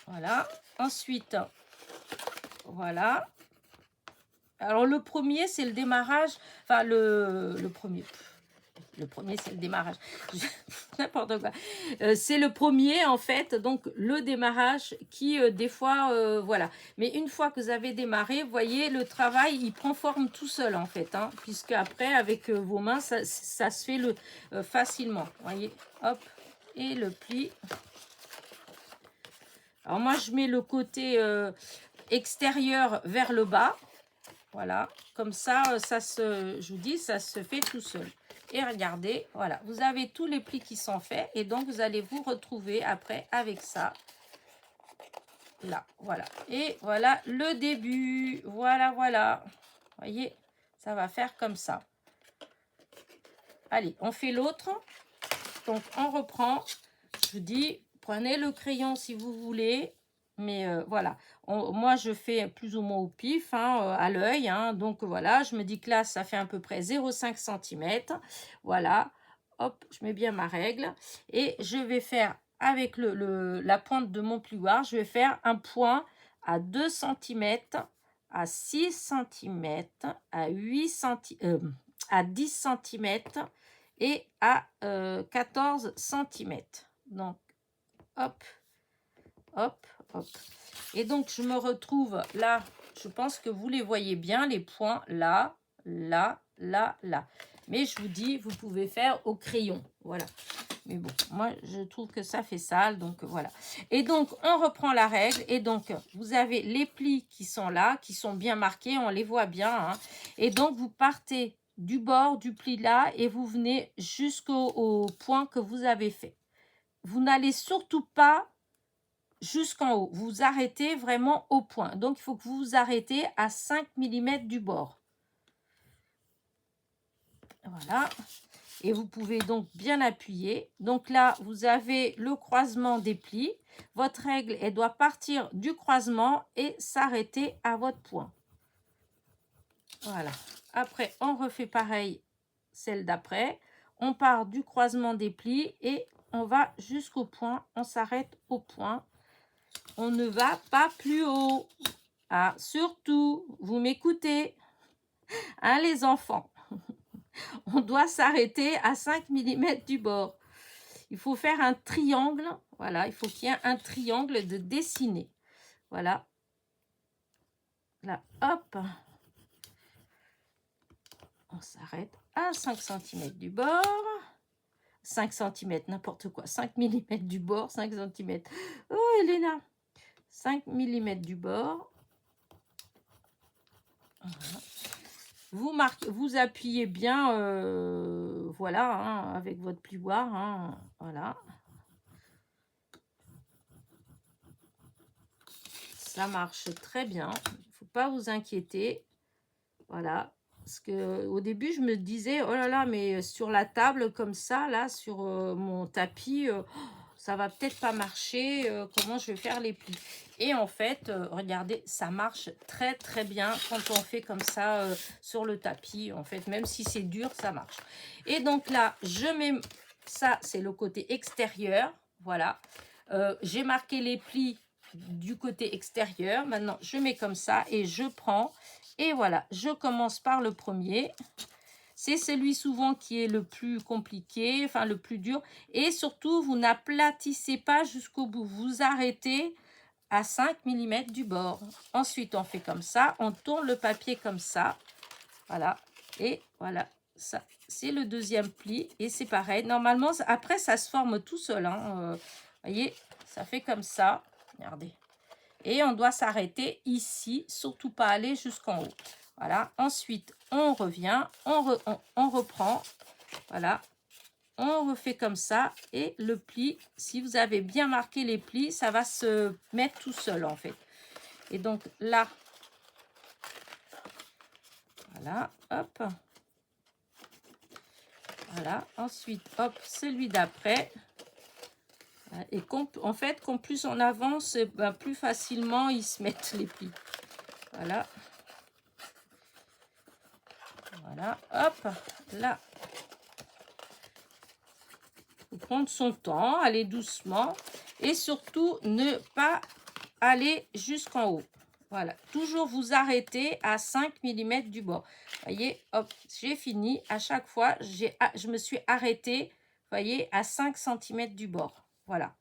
Voilà. Ensuite, voilà. Alors, le premier, c'est le démarrage. Enfin, le premier. Le premier, c'est le démarrage. N'importe quoi. C'est le premier, en fait. Donc, le démarrage qui, des fois, voilà. Mais une fois que vous avez démarré, vous voyez, le travail, il prend forme tout seul, en fait. Hein, puisque après, avec vos mains, ça se fait facilement. Vous voyez, hop. Et le pli. Alors, moi, je mets le côté extérieur vers le bas. Voilà. Comme ça, je vous dis, ça se fait tout seul. Et regardez, voilà, vous avez tous les plis qui sont faits. Et donc, vous allez vous retrouver après avec ça. Là, voilà. Et voilà le début. Voilà, voilà. Vous voyez, Ça va faire comme ça. Allez, on fait l'autre. Donc, on reprend. Je vous dis, prenez le crayon si vous voulez. Mais voilà, moi je fais plus ou moins au pif, hein, à l'œil. Hein, donc voilà, je me dis que là, ça fait à peu près 0,5 cm. Voilà, hop, je mets bien ma règle. Et je vais faire avec la pointe de mon plioir, je vais faire un point à 2 cm, à 6 cm, à 8 cm, à 10 cm et à 14 cm. Donc, hop, hop, hop. Et donc, je me retrouve là, je pense que vous les voyez bien, les points là, là, là, là. Mais je vous dis, vous pouvez faire au crayon, voilà. Mais bon, moi, je trouve que ça fait sale, donc voilà. Et donc, on reprend la règle. Et donc, vous avez les plis qui sont là, qui sont bien marqués, on les voit bien. Hein. Et donc, vous partez du bord du pli là et vous venez jusqu'au point que vous avez fait. Vous n'allez surtout pas jusqu'en haut. Vous arrêtez vraiment au point. Donc, il faut que vous vous arrêtez à 5 mm du bord. Voilà. Et vous pouvez donc bien appuyer. Donc là, vous avez le croisement des plis. Votre règle, elle doit partir du croisement et s'arrêter à votre point. Voilà. Après, on refait pareil, celle d'après. On part du croisement des plis et on va jusqu'au point. On s'arrête au point. On ne va pas plus haut. Ah, surtout, vous m'écoutez, hein, les enfants. On doit s'arrêter à 5 mm du bord. Il faut faire un triangle. Voilà, il faut qu'il y ait un triangle de dessiner. Voilà. Là, hop. On s'arrête à 5 cm du bord. 5 cm, n'importe quoi. 5 mm du bord, 5 cm. Oh, Elena. 5 mm du bord. Voilà. Vous appuyez bien, voilà, hein, avec votre plioir, hein, voilà. Ça marche très bien, il ne faut pas vous inquiéter, voilà. Parce que au début, je me disais, oh là là, mais sur la table comme ça, là, sur mon tapis, ça va peut-être pas marcher, comment je vais faire les plis. Et en fait, regardez, ça marche très très bien quand on fait comme ça sur le tapis. En fait, même si c'est dur, ça marche. Et donc là, je mets, ça c'est le côté extérieur, voilà. J'ai marqué les plis du côté extérieur. Maintenant, je mets comme ça et je prends. Et voilà, je commence par le premier. C'est celui souvent qui est le plus compliqué, enfin le plus dur. Et surtout, vous n'aplatissez pas jusqu'au bout. Vous arrêtez à 5 mm du bord. Ensuite, on fait comme ça. On tourne le papier comme ça. Voilà. Et voilà. Ça, c'est le deuxième pli. Et c'est pareil. Normalement, après, ça se forme tout seul. Hein. Voyez, ça fait comme ça. Regardez. Et on doit s'arrêter ici. Surtout pas aller jusqu'en haut. Voilà, ensuite, on revient, on reprend, voilà, on refait comme ça, et le pli, si vous avez bien marqué les plis, ça va se mettre tout seul, en fait. Et donc, là, voilà, hop, voilà, ensuite, hop, celui d'après, et en fait, comme plus on avance, ben, plus facilement ils se mettent les plis, voilà. Voilà, hop, là. Il faut prendre son temps, aller doucement. Et surtout, ne pas aller jusqu'en haut. Voilà, toujours vous arrêter à 5 mm du bord. Voyez, hop, j'ai fini. À chaque fois, je me suis arrêtée, voyez, à 5 cm du bord. Voilà.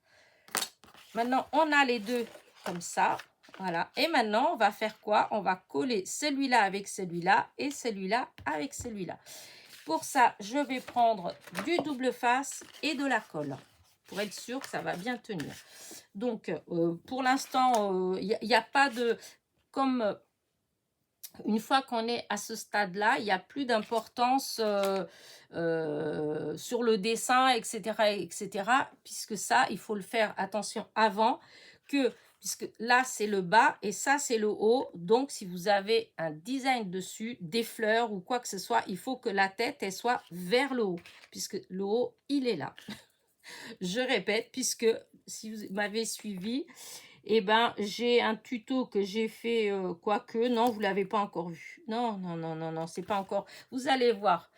Maintenant, on a les deux comme ça. Voilà. Et maintenant, on va faire quoi? On va coller celui-là avec celui-là et celui-là avec celui-là. Pour ça, je vais prendre du double face et de la colle pour être sûr que ça va bien tenir. Donc, pour l'instant, il n'y a pas de... Comme une fois qu'on est à ce stade-là, il n'y a plus d'importance sur le dessin, etc., etc. Puisque ça, il faut le faire, attention, avant que puisque là, c'est le bas et ça, c'est le haut. Donc, si vous avez un design dessus, des fleurs ou quoi que ce soit, il faut que la tête, elle soit vers le haut, puisque le haut, il est là. Je répète, puisque si vous m'avez suivi, eh ben, j'ai un tuto que j'ai fait, quoique, non, vous ne l'avez pas encore vu. Non, non, non, non, non, c'est pas encore. Vous allez voir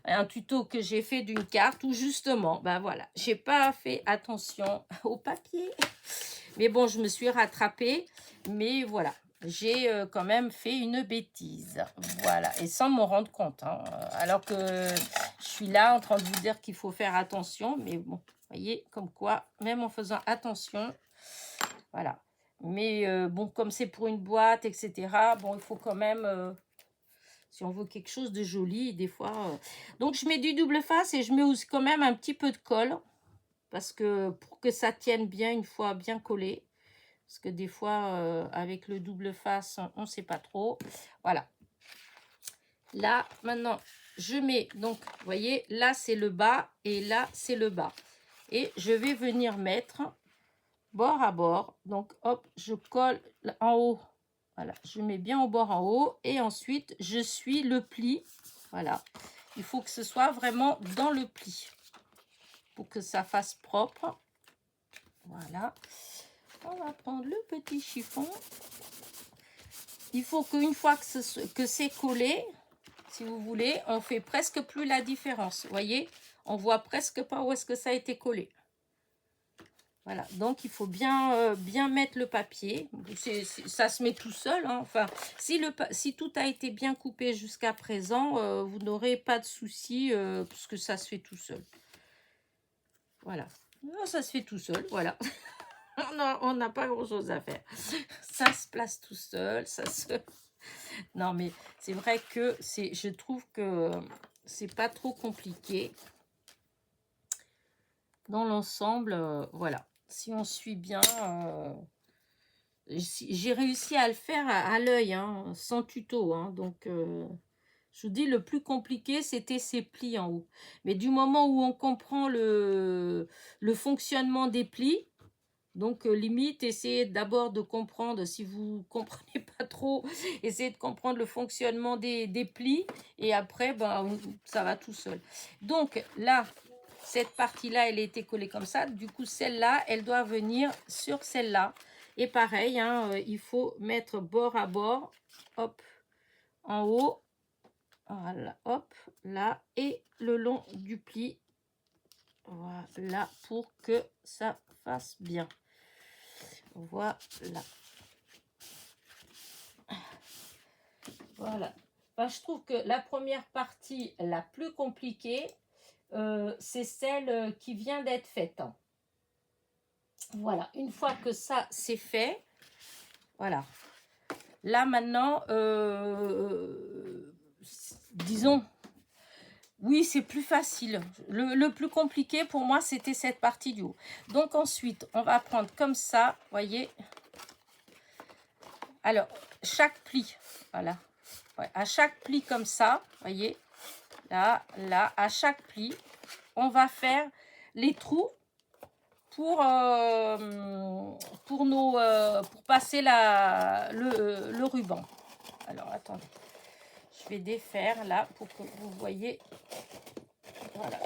un tuto que j'ai fait d'une carte où justement, ben voilà, j'ai pas fait attention au papier. Mais bon, je me suis rattrapée, mais voilà. J'ai quand même fait une bêtise. Voilà, et sans m'en rendre compte. Hein. Alors que je suis là en train de vous dire qu'il faut faire attention. Mais bon, vous voyez, comme quoi, même en faisant attention, voilà. Mais bon, comme c'est pour une boîte, etc., bon, il faut quand même, si on veut quelque chose de joli, des fois... Donc, je mets du double face et je mets aussi quand même un petit peu de colle. Parce que pour que ça tienne bien, une fois bien collé. Parce que des fois, avec le double face, on ne sait pas trop. Voilà. Là, maintenant, je mets... Donc, vous voyez, là, c'est le bas et là, c'est le bas. Et je vais venir mettre bord à bord. Donc, hop, je colle en haut. Voilà, je mets bien au bord en haut. Et ensuite, je suis le pli. Voilà. Il faut que ce soit vraiment dans le pli. Pour que ça fasse propre. Voilà. On va prendre le petit chiffon. Il faut qu'une fois que c'est collé, si vous voulez, on fait presque plus la différence. Vous voyez, on voit presque pas où est-ce que ça a été collé. Voilà, donc il faut bien, bien mettre le papier. Ça se met tout seul. Hein. Enfin, si tout a été bien coupé jusqu'à présent, vous n'aurez pas de souci parce que ça se fait tout seul. Voilà, ça se fait tout seul, voilà. On n'a pas grand-chose à faire. Ça se place tout seul, ça se... Non, mais c'est vrai que je trouve que c'est pas trop compliqué. Dans l'ensemble, voilà. Si on suit bien, j'ai réussi à le faire à l'œil, hein, sans tuto. Hein, donc, je vous dis, le plus compliqué, c'était ces plis en haut. Mais du moment où on comprend le fonctionnement des plis, donc, limite, essayez d'abord de comprendre, si vous ne comprenez pas trop, essayez de comprendre le fonctionnement des plis. Et après, ben, ça va tout seul. Donc, là, cette partie-là, elle a été collée comme ça. Du coup, celle-là, elle doit venir sur celle-là. Et pareil, hein, il faut mettre bord à bord. Hop, en haut. Voilà, hop, là. Et le long du pli. Voilà, pour que ça fasse bien. Voilà. Voilà. Ben, je trouve que la première partie, la plus compliquée, c'est celle qui vient d'être faite. Voilà. Une fois que ça, c'est fait, voilà. Là, maintenant, disons, oui, c'est plus facile. Le plus compliqué, pour moi, c'était cette partie du haut. Donc, ensuite, on va prendre comme ça, voyez. Alors, chaque pli, voilà. Ouais, à chaque pli comme ça, voyez, là, à chaque pli, on va faire les trous pour passer le ruban. Alors, attendez, je vais défaire là pour que vous voyez. Voilà.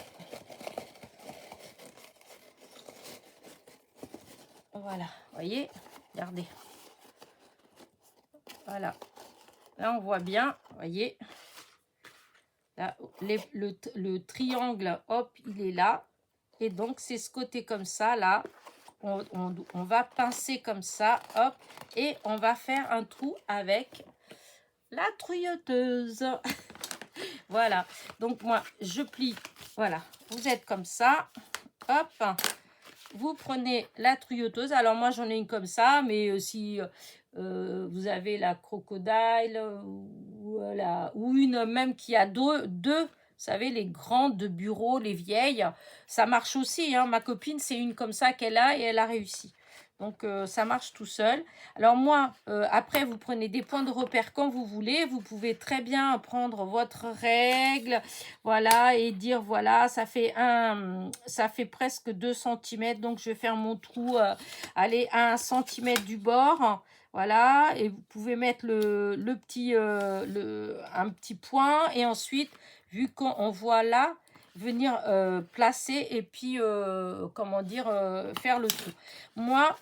Voilà, voyez, regardez. Voilà. Là, on voit bien, voyez. Là, le triangle, hop, il est là. Et donc, c'est ce côté comme ça, là. On va pincer comme ça, hop. Et on va faire un trou avec la trouilleuse. Voilà. Donc, moi, je plie. Voilà. Vous êtes comme ça. Hop. Vous prenez la trouilleuse. Alors, moi, j'en ai une comme ça. Mais si vous avez la crocodile ou une même qui a deux, vous savez, les grandes de bureau, les vieilles, ça marche aussi. Hein. Ma copine, c'est une comme ça qu'elle a et elle a réussi. Donc, ça marche tout seul. Alors moi, après, vous prenez des points de repère quand vous voulez. Vous pouvez très bien prendre votre règle, voilà, et dire, voilà, ça fait presque 2 centimètres. Donc, je vais faire mon trou, allez, à 1 centimètre du bord. Voilà, et vous pouvez mettre un petit point. Et ensuite, vu qu'on voit là, venir placer et puis, comment dire, faire le trou. Moi,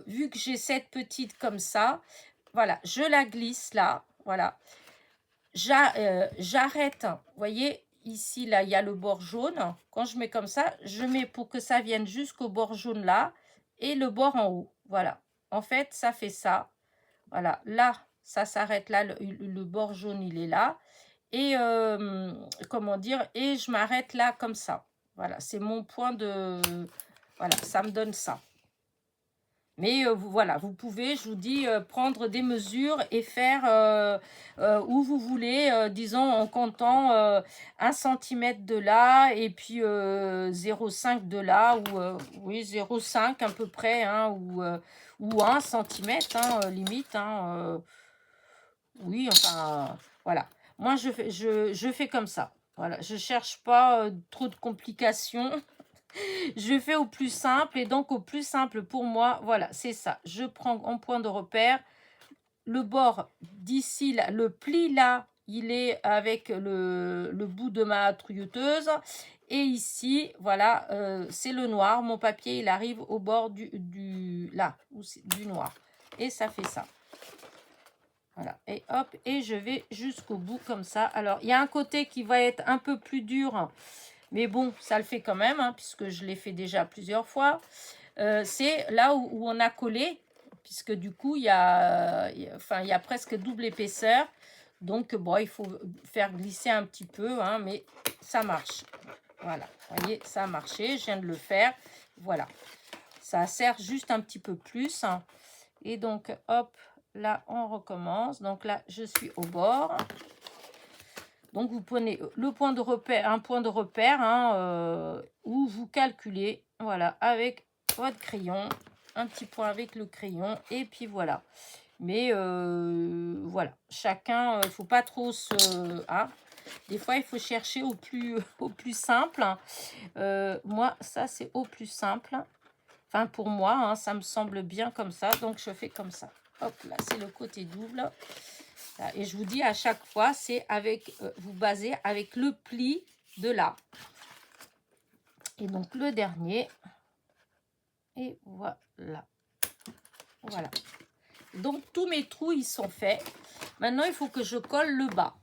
vu que j'ai cette petite comme ça, voilà, je la glisse là, voilà. J'arrête, vous voyez, ici, là, il y a le bord jaune. Quand je mets comme ça, je mets pour que ça vienne jusqu'au bord jaune là et le bord en haut. Voilà. En fait, ça fait ça. Voilà. Là, ça s'arrête là. Le bord jaune, il est là. Et, comment dire, et je m'arrête là comme ça. Voilà, c'est mon point de... Voilà, ça me donne ça. Mais voilà, vous pouvez, je vous dis, prendre des mesures et faire où vous voulez, disons en comptant 1 centimètre de là et puis 0,5 de là, ou oui, 0,5 à peu près, hein, ou 1 centimètre, hein, limite. Hein, oui, enfin, voilà. Moi, je fais comme ça. Voilà, je cherche pas trop de complications. Je fais au plus simple, et donc au plus simple pour moi, voilà, c'est ça. Je prends en point de repère le bord d'ici, là, le pli là, il est avec le bout de ma trouilleuse. Et ici, voilà, c'est le noir. Mon papier, il arrive au bord là, du noir. Et ça fait ça. Voilà, et hop, et je vais jusqu'au bout comme ça. Alors, il y a un côté qui va être un peu plus dur, mais bon, ça le fait quand même, hein, puisque je l'ai fait déjà plusieurs fois. C'est là où on a collé, puisque du coup, il y a presque double épaisseur. Donc, bon, il faut faire glisser un petit peu, hein, mais ça marche. Voilà, vous voyez, ça a marché, je viens de le faire. Voilà, ça sert juste un petit peu plus. Hein. Et donc, hop, là, on recommence. Donc là, je suis au bord. Donc, vous prenez le point de repère, un point de repère, hein, où vous calculez, voilà, avec votre crayon, un petit point avec le crayon, et puis voilà. Mais voilà, chacun, il ne faut pas trop se... Hein, des fois, il faut chercher au plus simple. Moi, ça, c'est au plus simple. Enfin, pour moi, hein, ça me semble bien comme ça, donc je fais comme ça. Hop, là, c'est le côté double. Là, et je vous dis à chaque fois, c'est avec, vous basez avec le pli de là. Et donc, le dernier. Et voilà. Voilà. Donc, tous mes trous, ils sont faits. Maintenant, il faut que je colle le bas.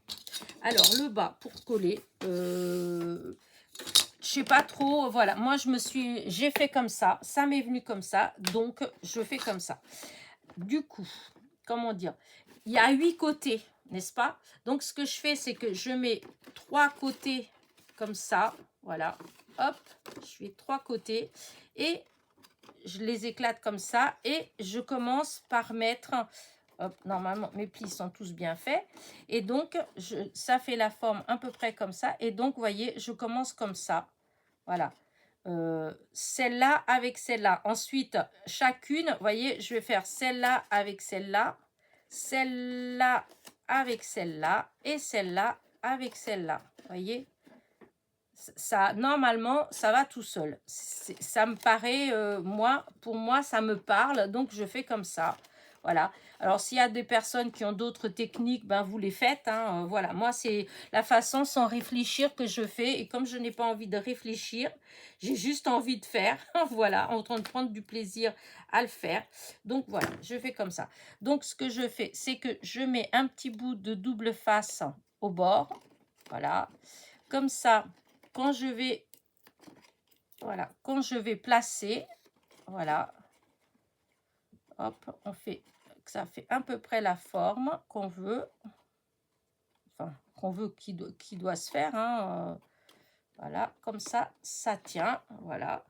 Alors, le bas, pour coller, je sais pas trop, voilà, moi j'ai fait comme ça m'est venu comme ça, donc je fais comme ça. Du coup, comment dire, il y a 8 côtés, n'est-ce pas? Donc ce que je fais, c'est que je mets 3 côtés comme ça, voilà, hop, je fais 3 côtés et je les éclate comme ça et je commence par mettre... Hop, normalement, mes plis sont tous bien faits. Et donc, ça fait la forme à peu près comme ça. Et donc, vous voyez, je commence comme ça. Voilà. Celle-là avec celle-là. Ensuite, chacune, vous voyez, je vais faire celle-là avec celle-là. Celle-là avec celle-là. Et celle-là avec celle-là. Vous voyez, ça, normalement, ça va tout seul. Ça me paraît, pour moi, ça me parle. Donc, je fais comme ça. Voilà. Alors, s'il y a des personnes qui ont d'autres techniques, ben vous les faites. Hein, voilà. Moi, c'est la façon sans réfléchir que je fais. Et comme je n'ai pas envie de réfléchir, j'ai juste envie de faire. Voilà. En train de prendre du plaisir à le faire. Donc, voilà. Je fais comme ça. Donc, ce que je fais, c'est que je mets un petit bout de double face au bord. Voilà. Comme ça, quand je vais... Voilà. Quand je vais placer... Voilà. Hop, on fait... Ça fait à peu près la forme qu'on veut, enfin, qu'on veut qui doit se faire. Hein, voilà, comme ça, ça tient. Voilà.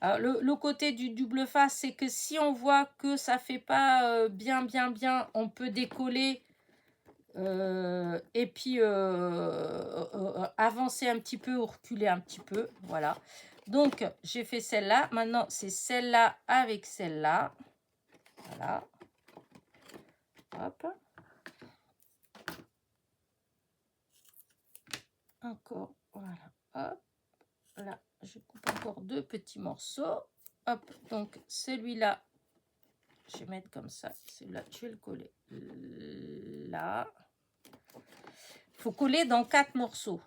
Alors, le côté du double face, c'est que si on voit que ça fait pas bien, on peut décoller Et puis avancer un petit peu ou reculer un petit peu, voilà. Donc j'ai fait celle-là, maintenant c'est celle-là avec celle-là, voilà, hop, encore, voilà, hop, là je coupe encore 2 petits morceaux, hop, donc celui-là je vais mettre comme ça, celui-là je vais le coller là, il faut coller dans 4 morceaux.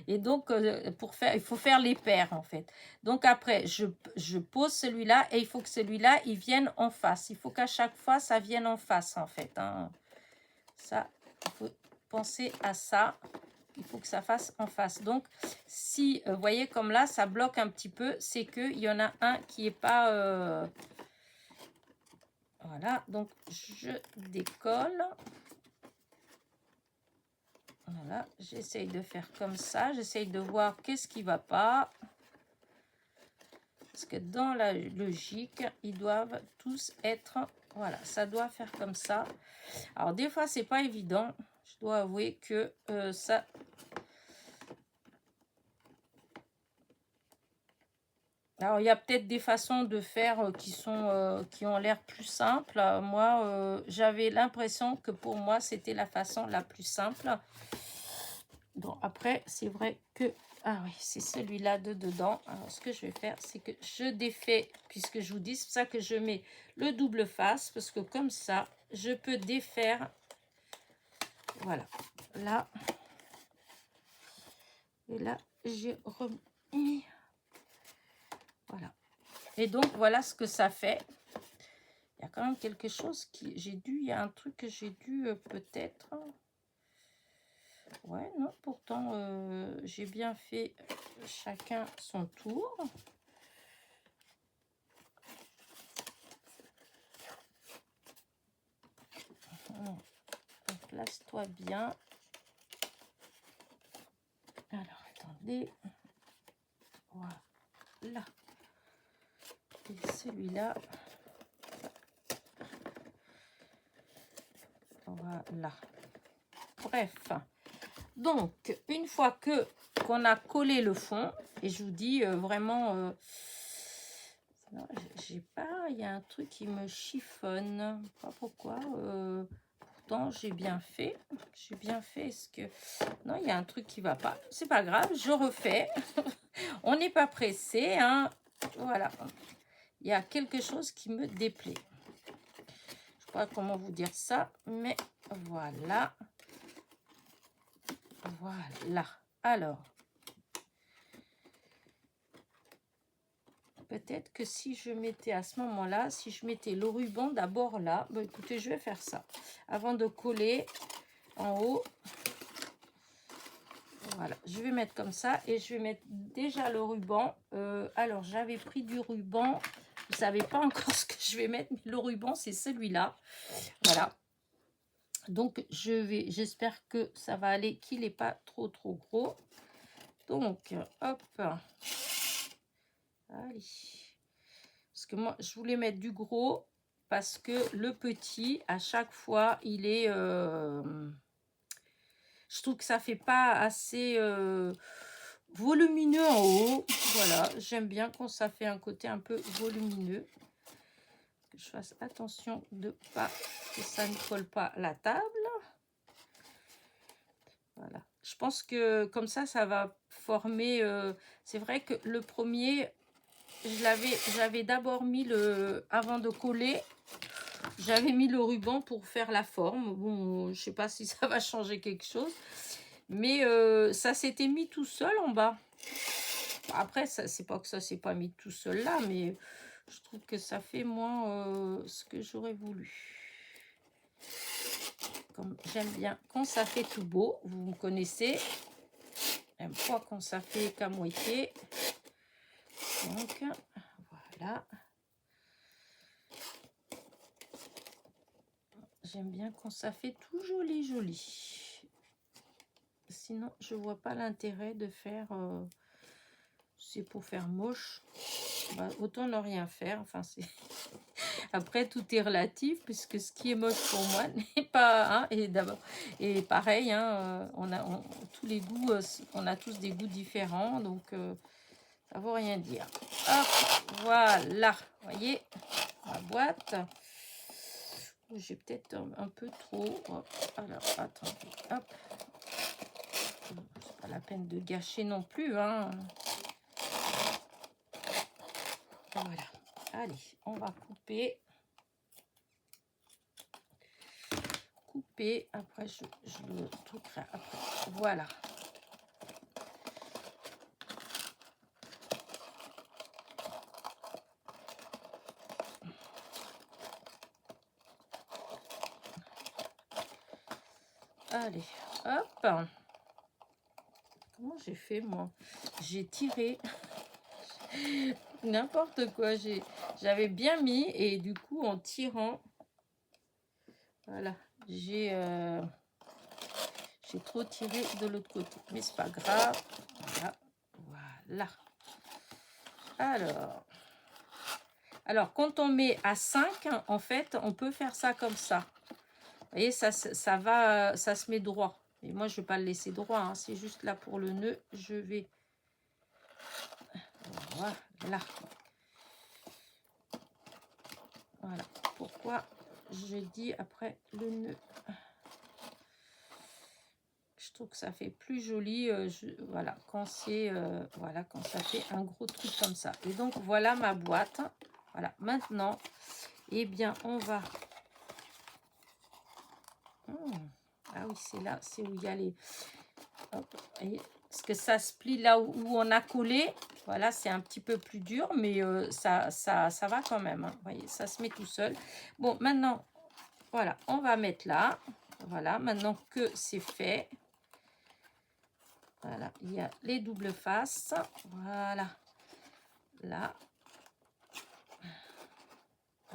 Et donc, pour faire, il faut faire les paires, en fait. Donc, après, je pose celui-là et il faut que celui-là, il vienne en face. Il faut qu'à chaque fois, ça vienne en face, en fait. Hein. Ça, il faut penser à ça. Il faut que ça fasse en face. Donc, si, vous voyez, comme là, ça bloque un petit peu, c'est qu'il y en a un qui n'est pas... Voilà, donc je décolle. Voilà, j'essaye de faire comme ça. J'essaye de voir qu'est-ce qui ne va pas. Parce que dans la logique, ils doivent tous être... Voilà, ça doit faire comme ça. Alors, des fois, c'est pas évident. Je dois avouer que ça... Alors, il y a peut-être des façons de faire qui ont l'air plus simples. Moi, j'avais l'impression que pour moi, c'était la façon la plus simple. Bon, après, c'est vrai que... Ah oui, c'est celui-là de dedans. Alors, ce que je vais faire, c'est que je défais, puisque je vous dis, c'est pour ça que je mets le double face, parce que comme ça, je peux défaire. Voilà. Là. Et là, j'ai remis. Voilà. Et donc, voilà ce que ça fait. Il y a quand même quelque chose qui... il y a un truc que j'ai dû peut-être... Ouais, non, pourtant, j'ai bien fait chacun son tour. Place-toi bien. Alors, attendez. Voilà. Et celui-là. Voilà. Bref. Donc, une fois qu'on a collé le fond, et je vous dis vraiment... j'ai pas... Il y a un truc qui me chiffonne. Pas pourquoi. Pourtant, j'ai bien fait. J'ai bien fait. Est-ce que... Non, il y a un truc qui va pas. C'est pas grave, je refais. On n'est pas pressé, hein. Voilà. Il y a quelque chose qui me déplaît. Je sais pas comment vous dire ça, mais voilà. Voilà. Alors, peut-être que si je mettais à ce moment-là, si je mettais le ruban d'abord là, bon, écoutez, je vais faire ça. Avant de coller en haut, voilà, je vais mettre comme ça et je vais mettre déjà le ruban. Alors, j'avais pris du ruban. Vous ne savez pas encore ce que je vais mettre, mais le ruban, c'est celui-là. Voilà. Donc, j'espère que ça va aller, qu'il n'est pas trop gros. Donc, hop. Allez. Parce que moi, je voulais mettre du gros parce que le petit, à chaque fois, il est... je trouve que ça fait pas assez volumineux en haut. Voilà, j'aime bien quand ça fait un côté un peu volumineux. Que je fasse attention de pas que ça ne colle pas la table. Voilà. Je pense que comme ça va former... c'est vrai que le premier, j'avais d'abord mis avant de coller, j'avais mis le ruban pour faire la forme. Bon, je sais pas si ça va changer quelque chose. Mais ça s'était mis tout seul en bas. Après, c'est pas que ça s'est pas mis tout seul là, mais je trouve que ça fait moins ce que j'aurais voulu. Comme j'aime bien quand ça fait tout beau, vous me connaissez. J'aime pas quand ça fait qu'à moitié. Donc, voilà. J'aime bien quand ça fait tout joli. Sinon, je vois pas l'intérêt de faire... c'est pour faire moche. Bah, autant ne rien faire. Enfin, c'est... Après, tout est relatif, puisque ce qui est moche pour moi n'est pas... Hein, et d'abord, et pareil, hein, tous les goûts, on a tous des goûts différents, donc ça ne veut rien dire. Hop, voilà, vous voyez, ma boîte. J'ai peut-être un peu trop. Hop, alors, attendez, hop. C'est pas la peine de gâcher non plus, hein. Voilà. Allez, on va couper. Couper. Après, je le truquerai après. Voilà. Allez, hop. Comment j'ai fait, moi? J'ai tiré. N'importe quoi. J'avais bien mis et du coup, en tirant, voilà, j'ai trop tiré de l'autre côté. Mais c'est pas grave. Voilà. Alors, quand on met à 5, en fait, on peut faire ça comme ça. Vous voyez, ça se met droit. Et moi, je ne vais pas le laisser droit, hein. C'est juste là pour le nœud. Je vais... Voilà. Voilà. Pourquoi je dis après le nœud? Je trouve que ça fait plus joli. Voilà, quand c'est... voilà, quand ça fait un gros truc comme ça. Et donc, voilà ma boîte. Voilà. Maintenant, eh bien, on va... Ah oui, c'est là, c'est où il y a les... Hop, voyez, parce que ça se plie là où on a collé. Voilà, c'est un petit peu plus dur, mais ça va quand même. Hein. Vous voyez, ça se met tout seul. Bon, maintenant, voilà, on va mettre là. Voilà, maintenant que c'est fait. Voilà, il y a les doubles faces. Voilà, là.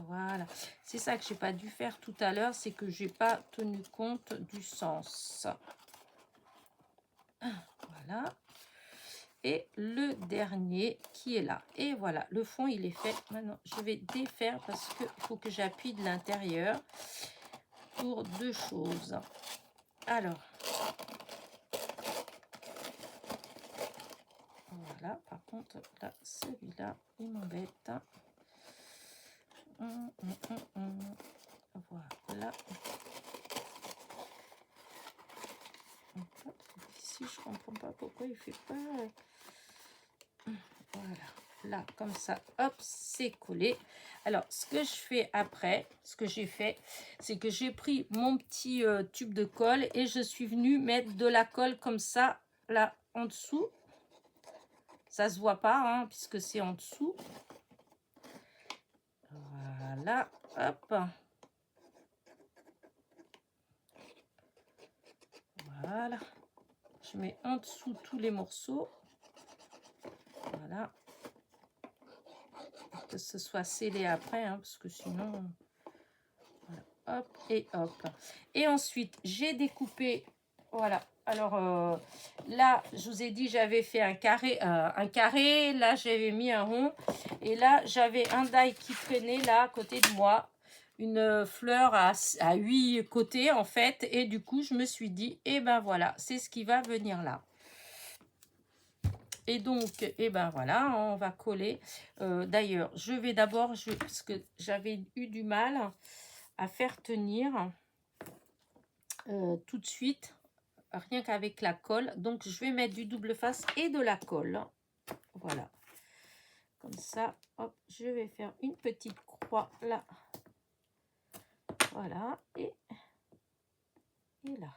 Voilà, c'est ça que j'ai pas dû faire tout à l'heure, c'est que j'ai pas tenu compte du sens. Voilà. Et le dernier qui est là. Et voilà, le fond, il est fait. Maintenant, je vais défaire parce qu'il faut que j'appuie de l'intérieur pour deux choses. Alors, voilà. Par contre, là, celui-là, il m'embête. Voilà. Ici, je comprends pas pourquoi il fait pas... Voilà, là, comme ça, hop, c'est collé. Alors, ce que je fais après, ce que j'ai fait, c'est que j'ai pris mon petit tube de colle et je suis venue mettre de la colle comme ça, là, en dessous. Ça se voit pas, hein, puisque c'est en dessous. Voilà, hop. Voilà. Je mets en dessous tous les morceaux. Voilà. Pour que ce soit scellé après, hein, parce que sinon... Voilà. Hop et hop. Et ensuite, j'ai découpé... Voilà. Alors, là, je vous ai dit, j'avais fait un carré. Là, j'avais mis un rond. Et là, j'avais un die qui traînait là, à côté de moi. Une fleur à 8 côtés, en fait. Et du coup, je me suis dit, eh ben voilà, c'est ce qui va venir là. Et donc, eh ben voilà, on va coller. D'ailleurs, je vais d'abord, parce que j'avais eu du mal à faire tenir tout de suite, rien qu'avec la colle. Donc, je vais mettre du double face et de la colle. Voilà. Comme ça, hop, je vais faire une petite croix là. Voilà. Et là.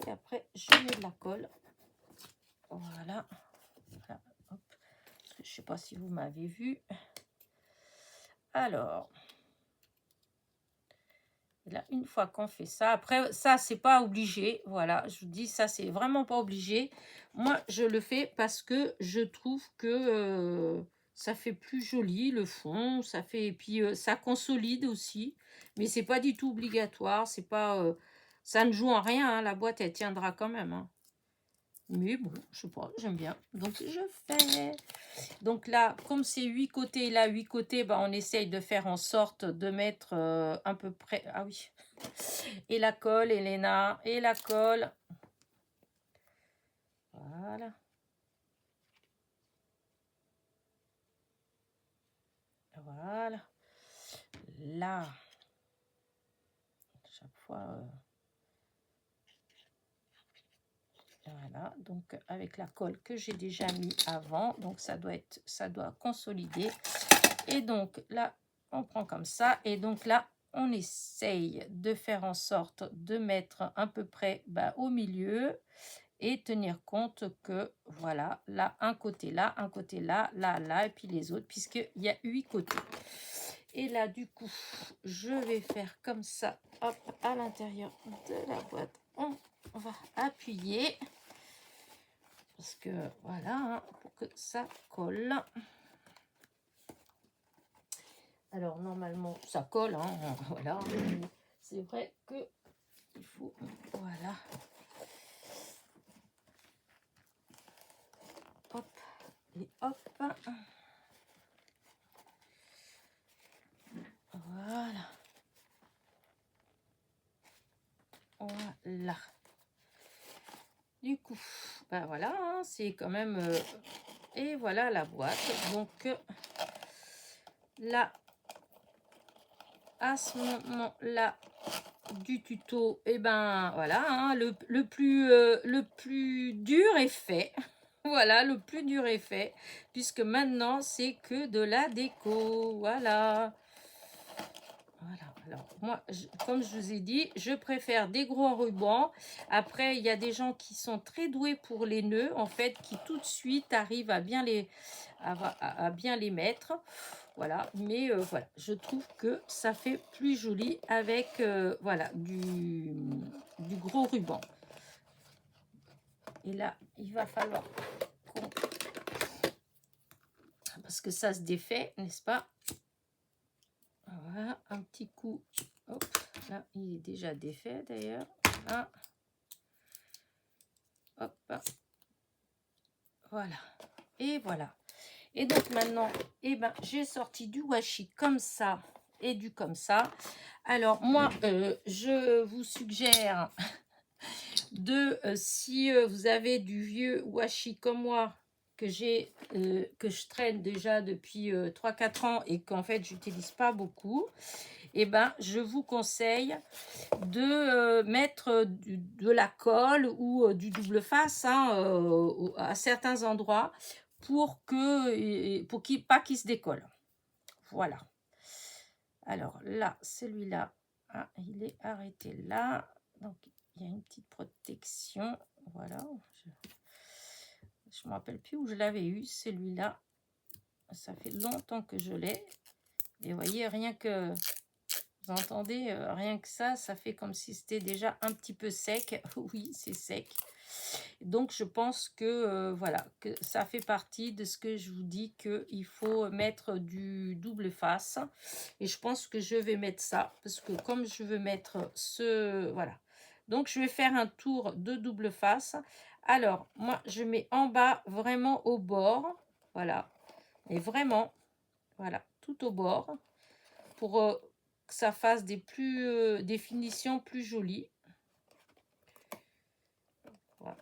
Et après, je mets de la colle. Voilà. Voilà. Hop. Je ne sais pas si vous m'avez vu. Alors, là, une fois qu'on fait ça, après, ça, c'est pas obligé. Voilà, je vous dis, ça, c'est vraiment pas obligé. Moi, je le fais parce que je trouve que ça fait plus joli, le fond. Ça fait, et puis, ça consolide aussi. Mais c'est pas du tout obligatoire. C'est pas... ça ne joue en rien, hein, la boîte, elle tiendra quand même. Hein. Mais bon, je sais pas, j'aime bien. Donc, je fais... Donc là, comme c'est 8 côtés, là 8 côtés, bah, on essaye de faire en sorte de mettre à peu près, ah oui, et la colle, Elena, et la colle, voilà, voilà, là, chaque fois, voilà, donc avec la colle que j'ai déjà mis avant, donc ça doit consolider. Et donc là, on prend comme ça, et donc là, on essaye de faire en sorte de mettre à peu près bah, au milieu et tenir compte que voilà, là, un côté là, là, et puis les autres, puisqu'il y a 8 côtés. Et là, du coup, je vais faire comme ça, hop, à l'intérieur de la boîte, on va appuyer, parce que voilà, hein, pour que ça colle. Alors, normalement, ça colle, hein, voilà. C'est vrai que il faut, voilà. Hop, et hop. Voilà. Voilà. Du coup, ben voilà, hein, c'est quand même... et voilà la boîte. Donc, là, à ce moment-là du tuto, et ben voilà, hein, le plus dur est fait. Voilà, le plus dur est fait, puisque maintenant, c'est que de la déco. Voilà. Voilà, alors moi, comme je vous ai dit, je préfère des gros rubans. Après, il y a des gens qui sont très doués pour les nœuds, en fait, qui tout de suite arrivent à bien à bien les mettre. Voilà, mais voilà, je trouve que ça fait plus joli avec voilà, du gros ruban. Et là, il va falloir qu'on... parce que ça se défait, n'est-ce pas? Voilà, un petit coup. Hop, là, il est déjà défait d'ailleurs. Là. Hop. Voilà. Et voilà. Et donc maintenant, eh ben, j'ai sorti du washi comme ça et du comme ça. Alors moi, je vous suggère de, si vous avez du vieux washi comme moi, que je traîne déjà depuis 3-4 ans et qu'en fait, j'utilise pas beaucoup, eh ben, je vous conseille de mettre de la colle ou du double face hein, à certains endroits pour pas qu'il se décolle. Voilà. Alors là, celui-là, ah, il est arrêté là. Donc, il y a une petite protection. Voilà. Je ne me rappelle plus où je l'avais eu, celui-là. Ça fait longtemps que je l'ai. Et vous voyez, rien que... Vous entendez, rien que ça fait comme si c'était déjà un petit peu sec. Oui, c'est sec. Donc, je pense que, voilà, que ça fait partie de ce que je vous dis qu'il faut mettre du double face. Et je pense que je vais mettre ça, parce que comme je veux mettre ce... Voilà. Donc, je vais faire un tour de double face. Alors, moi, je mets en bas, vraiment au bord. Voilà. Et vraiment, voilà, tout au bord. Pour... que ça fasse des finitions plus jolies. Voilà.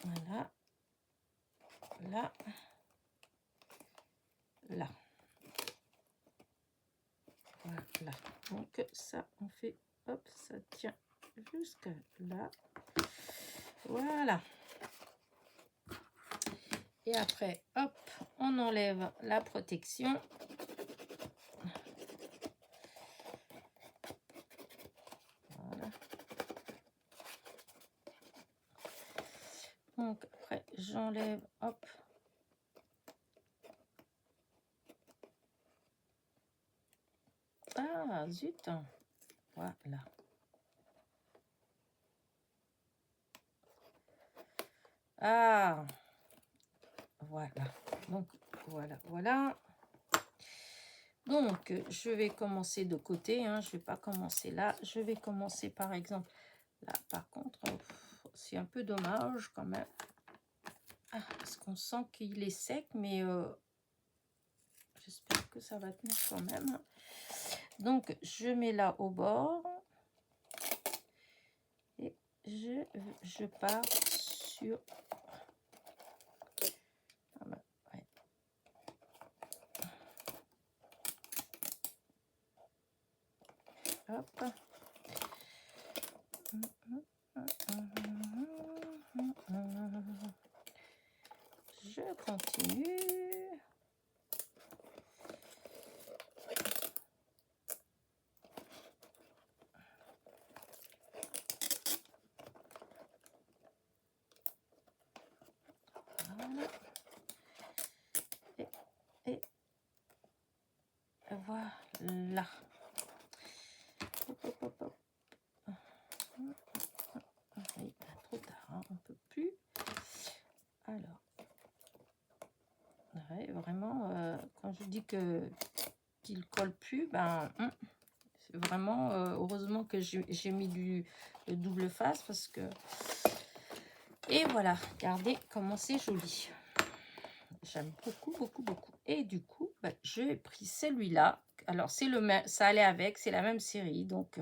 Voilà. Là. Là. Voilà. Donc ça, on fait, hop, ça tient jusque là. Voilà. Et après, hop, on enlève la protection. Voilà. Donc après, j'enlève, hop. Ah, zut. Voilà. Ah, voilà. Donc, voilà, voilà. Donc, je vais commencer de côté, hein, je ne vais pas commencer là. Je vais commencer par exemple là. Par contre, c'est un peu dommage quand même. Ah, parce qu'on sent qu'il est sec, mais j'espère que ça va tenir quand même. Donc, je mets là au bord. Et je pars sur... Ah bah, ouais. Hop. Je continue. Voilà. Et voilà. Hop, hop, hop, hop. Oui, trop tard, hein, on ne peut plus. Alors, ouais, vraiment, quand je dis qu'il colle plus, ben, c'est vraiment, heureusement que j'ai mis le double face parce que... Et voilà, regardez comment c'est joli. J'aime beaucoup, beaucoup, beaucoup. Et du coup, ben, j'ai pris celui-là. Alors, c'est le même, ça allait avec, c'est la même série. Donc,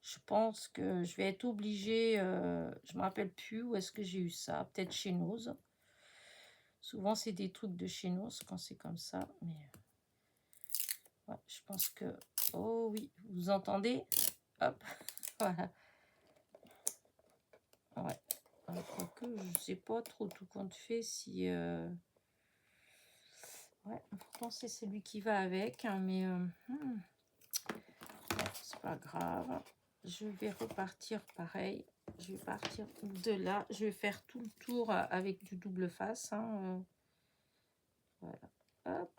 je pense que je vais être obligée, je me rappelle plus où est-ce que j'ai eu ça. Peut-être chez Nose. Souvent, c'est des trucs de chez Nose quand c'est comme ça. Mais ouais, je pense que... Oh oui, vous entendez? Hop, voilà. Ouais. Quoique, je ne sais pas trop tout compte fait si... Ouais, pourtant c'est celui qui va avec, hein, mais c'est pas grave. Je vais repartir pareil. Je vais partir de là. Je vais faire tout le tour avec du double face. Hein, voilà. Hop.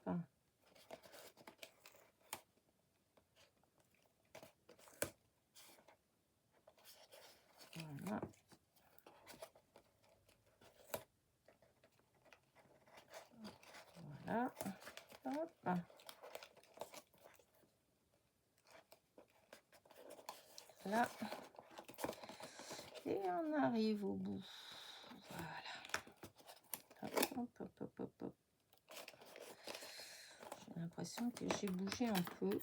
Voilà. Voilà. Hop. Là. Et on arrive au bout. Voilà. Hop, hop, hop, hop, hop. J'ai l'impression que j'ai bougé un peu.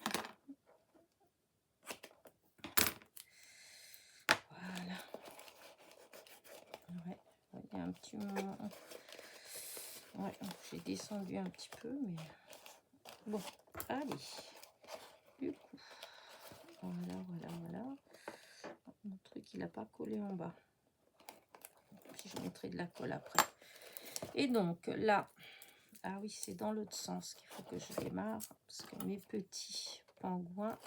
Voilà. Ouais, il y a un petit moment. Ouais, j'ai descendu un petit peu, mais bon, allez. Du coup, voilà, voilà, voilà. Mon truc, il n'a pas collé en bas. Puis je mettrai de la colle après. Et donc là, ah oui, c'est dans l'autre sens qu'il faut que je démarre, parce que mes petits pingouins.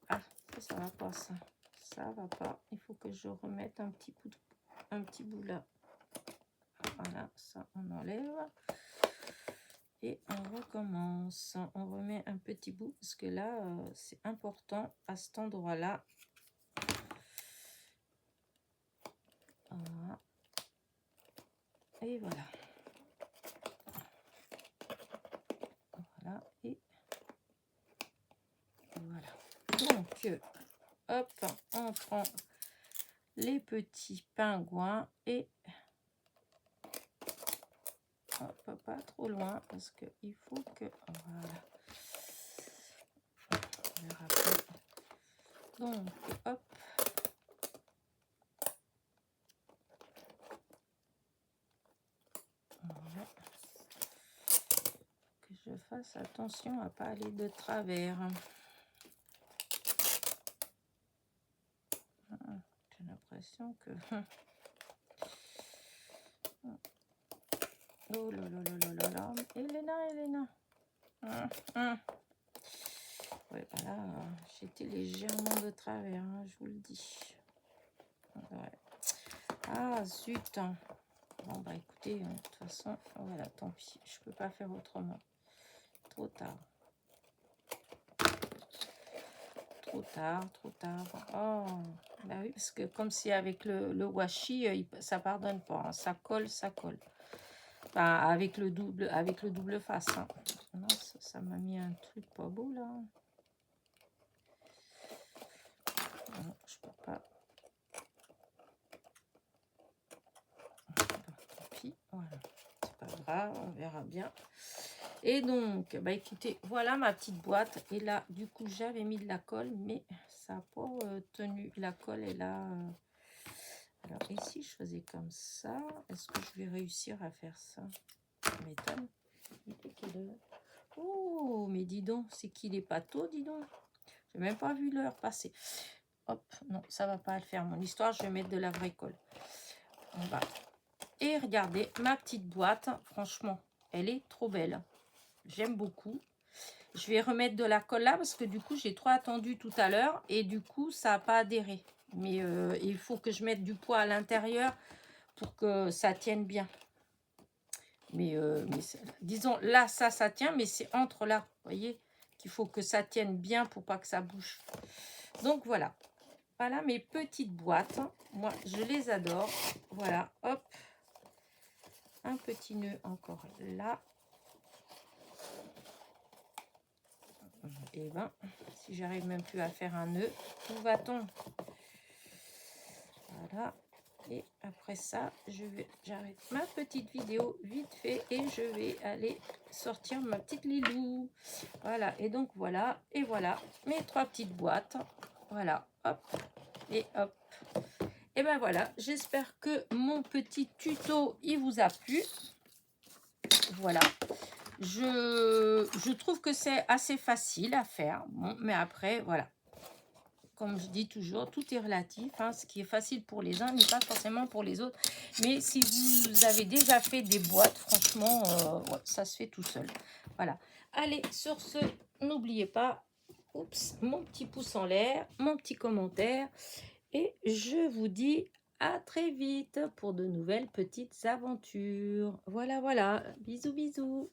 Ah, ça va pas, ça. Ça va pas. Il faut que je remette un petit bout là. Voilà, ça on enlève. Et on recommence. On remet un petit bout parce que là, c'est important à cet endroit-là. Voilà. Et voilà. Voilà. Et voilà. Donc, hop, on prend les petits pingouins et hop, pas trop loin parce qu'il faut que... Voilà. Donc, hop. Voilà. Que je fasse attention à pas aller de travers. J'ai l'impression que... Oh là là là là là là. Elena. Ouais, voilà, j'étais légèrement de travers, hein, je vous le dis. Ouais. Ah, zut. Bon, bah écoutez, de toute façon, voilà, tant pis. Je peux pas faire autrement. Trop tard. Trop tard. Oh, bah oui, parce que comme c'est avec le washi, ça pardonne pas. Hein. Ça colle. Enfin, avec le double face. Hein. Mince, ça m'a mis un truc pas beau là. Non, je peux pas. Tant pis, voilà. C'est pas grave, on verra bien. Et donc, bah écoutez, voilà ma petite boîte. Et là, du coup, j'avais mis de la colle, mais ça n'a pas tenu. La colle est là. Alors, et si je faisais comme ça, est-ce que je vais réussir à faire ça? Ça m'étonne. Oh, mais dis donc, c'est qu'il est pas tôt, dis donc. J'ai même pas vu l'heure passer. Hop, non, ça va pas le faire. Mon histoire, je vais mettre de la vraie colle. On va. Et regardez, ma petite boîte, franchement, elle est trop belle. J'aime beaucoup. Je vais remettre de la colle là parce que du coup, j'ai trop attendu tout à l'heure et du coup, ça n'a pas adhéré. Mais il faut que je mette du poids à l'intérieur pour que ça tienne bien. Mais disons, là, ça tient, mais c'est entre là, vous voyez, qu'il faut que ça tienne bien pour pas que ça bouge. Donc, voilà. Voilà mes petites boîtes. Moi, je les adore. Voilà, hop. Un petit nœud encore là. Et ben, si j'arrive même plus à faire un nœud, où va-t-on? Voilà. Et après ça, j'arrête ma petite vidéo vite fait et je vais aller sortir ma petite Lilou. Voilà, et donc voilà, et voilà mes 3 petites boîtes. Voilà, hop, et hop. Et ben voilà, j'espère que mon petit tuto, il vous a plu. Voilà. Je trouve que c'est assez facile à faire. Bon, mais après, voilà. Comme je dis toujours, tout est relatif. Hein. Ce qui est facile pour les uns n'est pas forcément pour les autres. Mais si vous avez déjà fait des boîtes, franchement, ouais, ça se fait tout seul. Voilà. Allez, sur ce, n'oubliez pas, oups, mon petit pouce en l'air, mon petit commentaire. Et je vous dis à très vite pour de nouvelles petites aventures. Voilà, voilà. Bisous, bisous.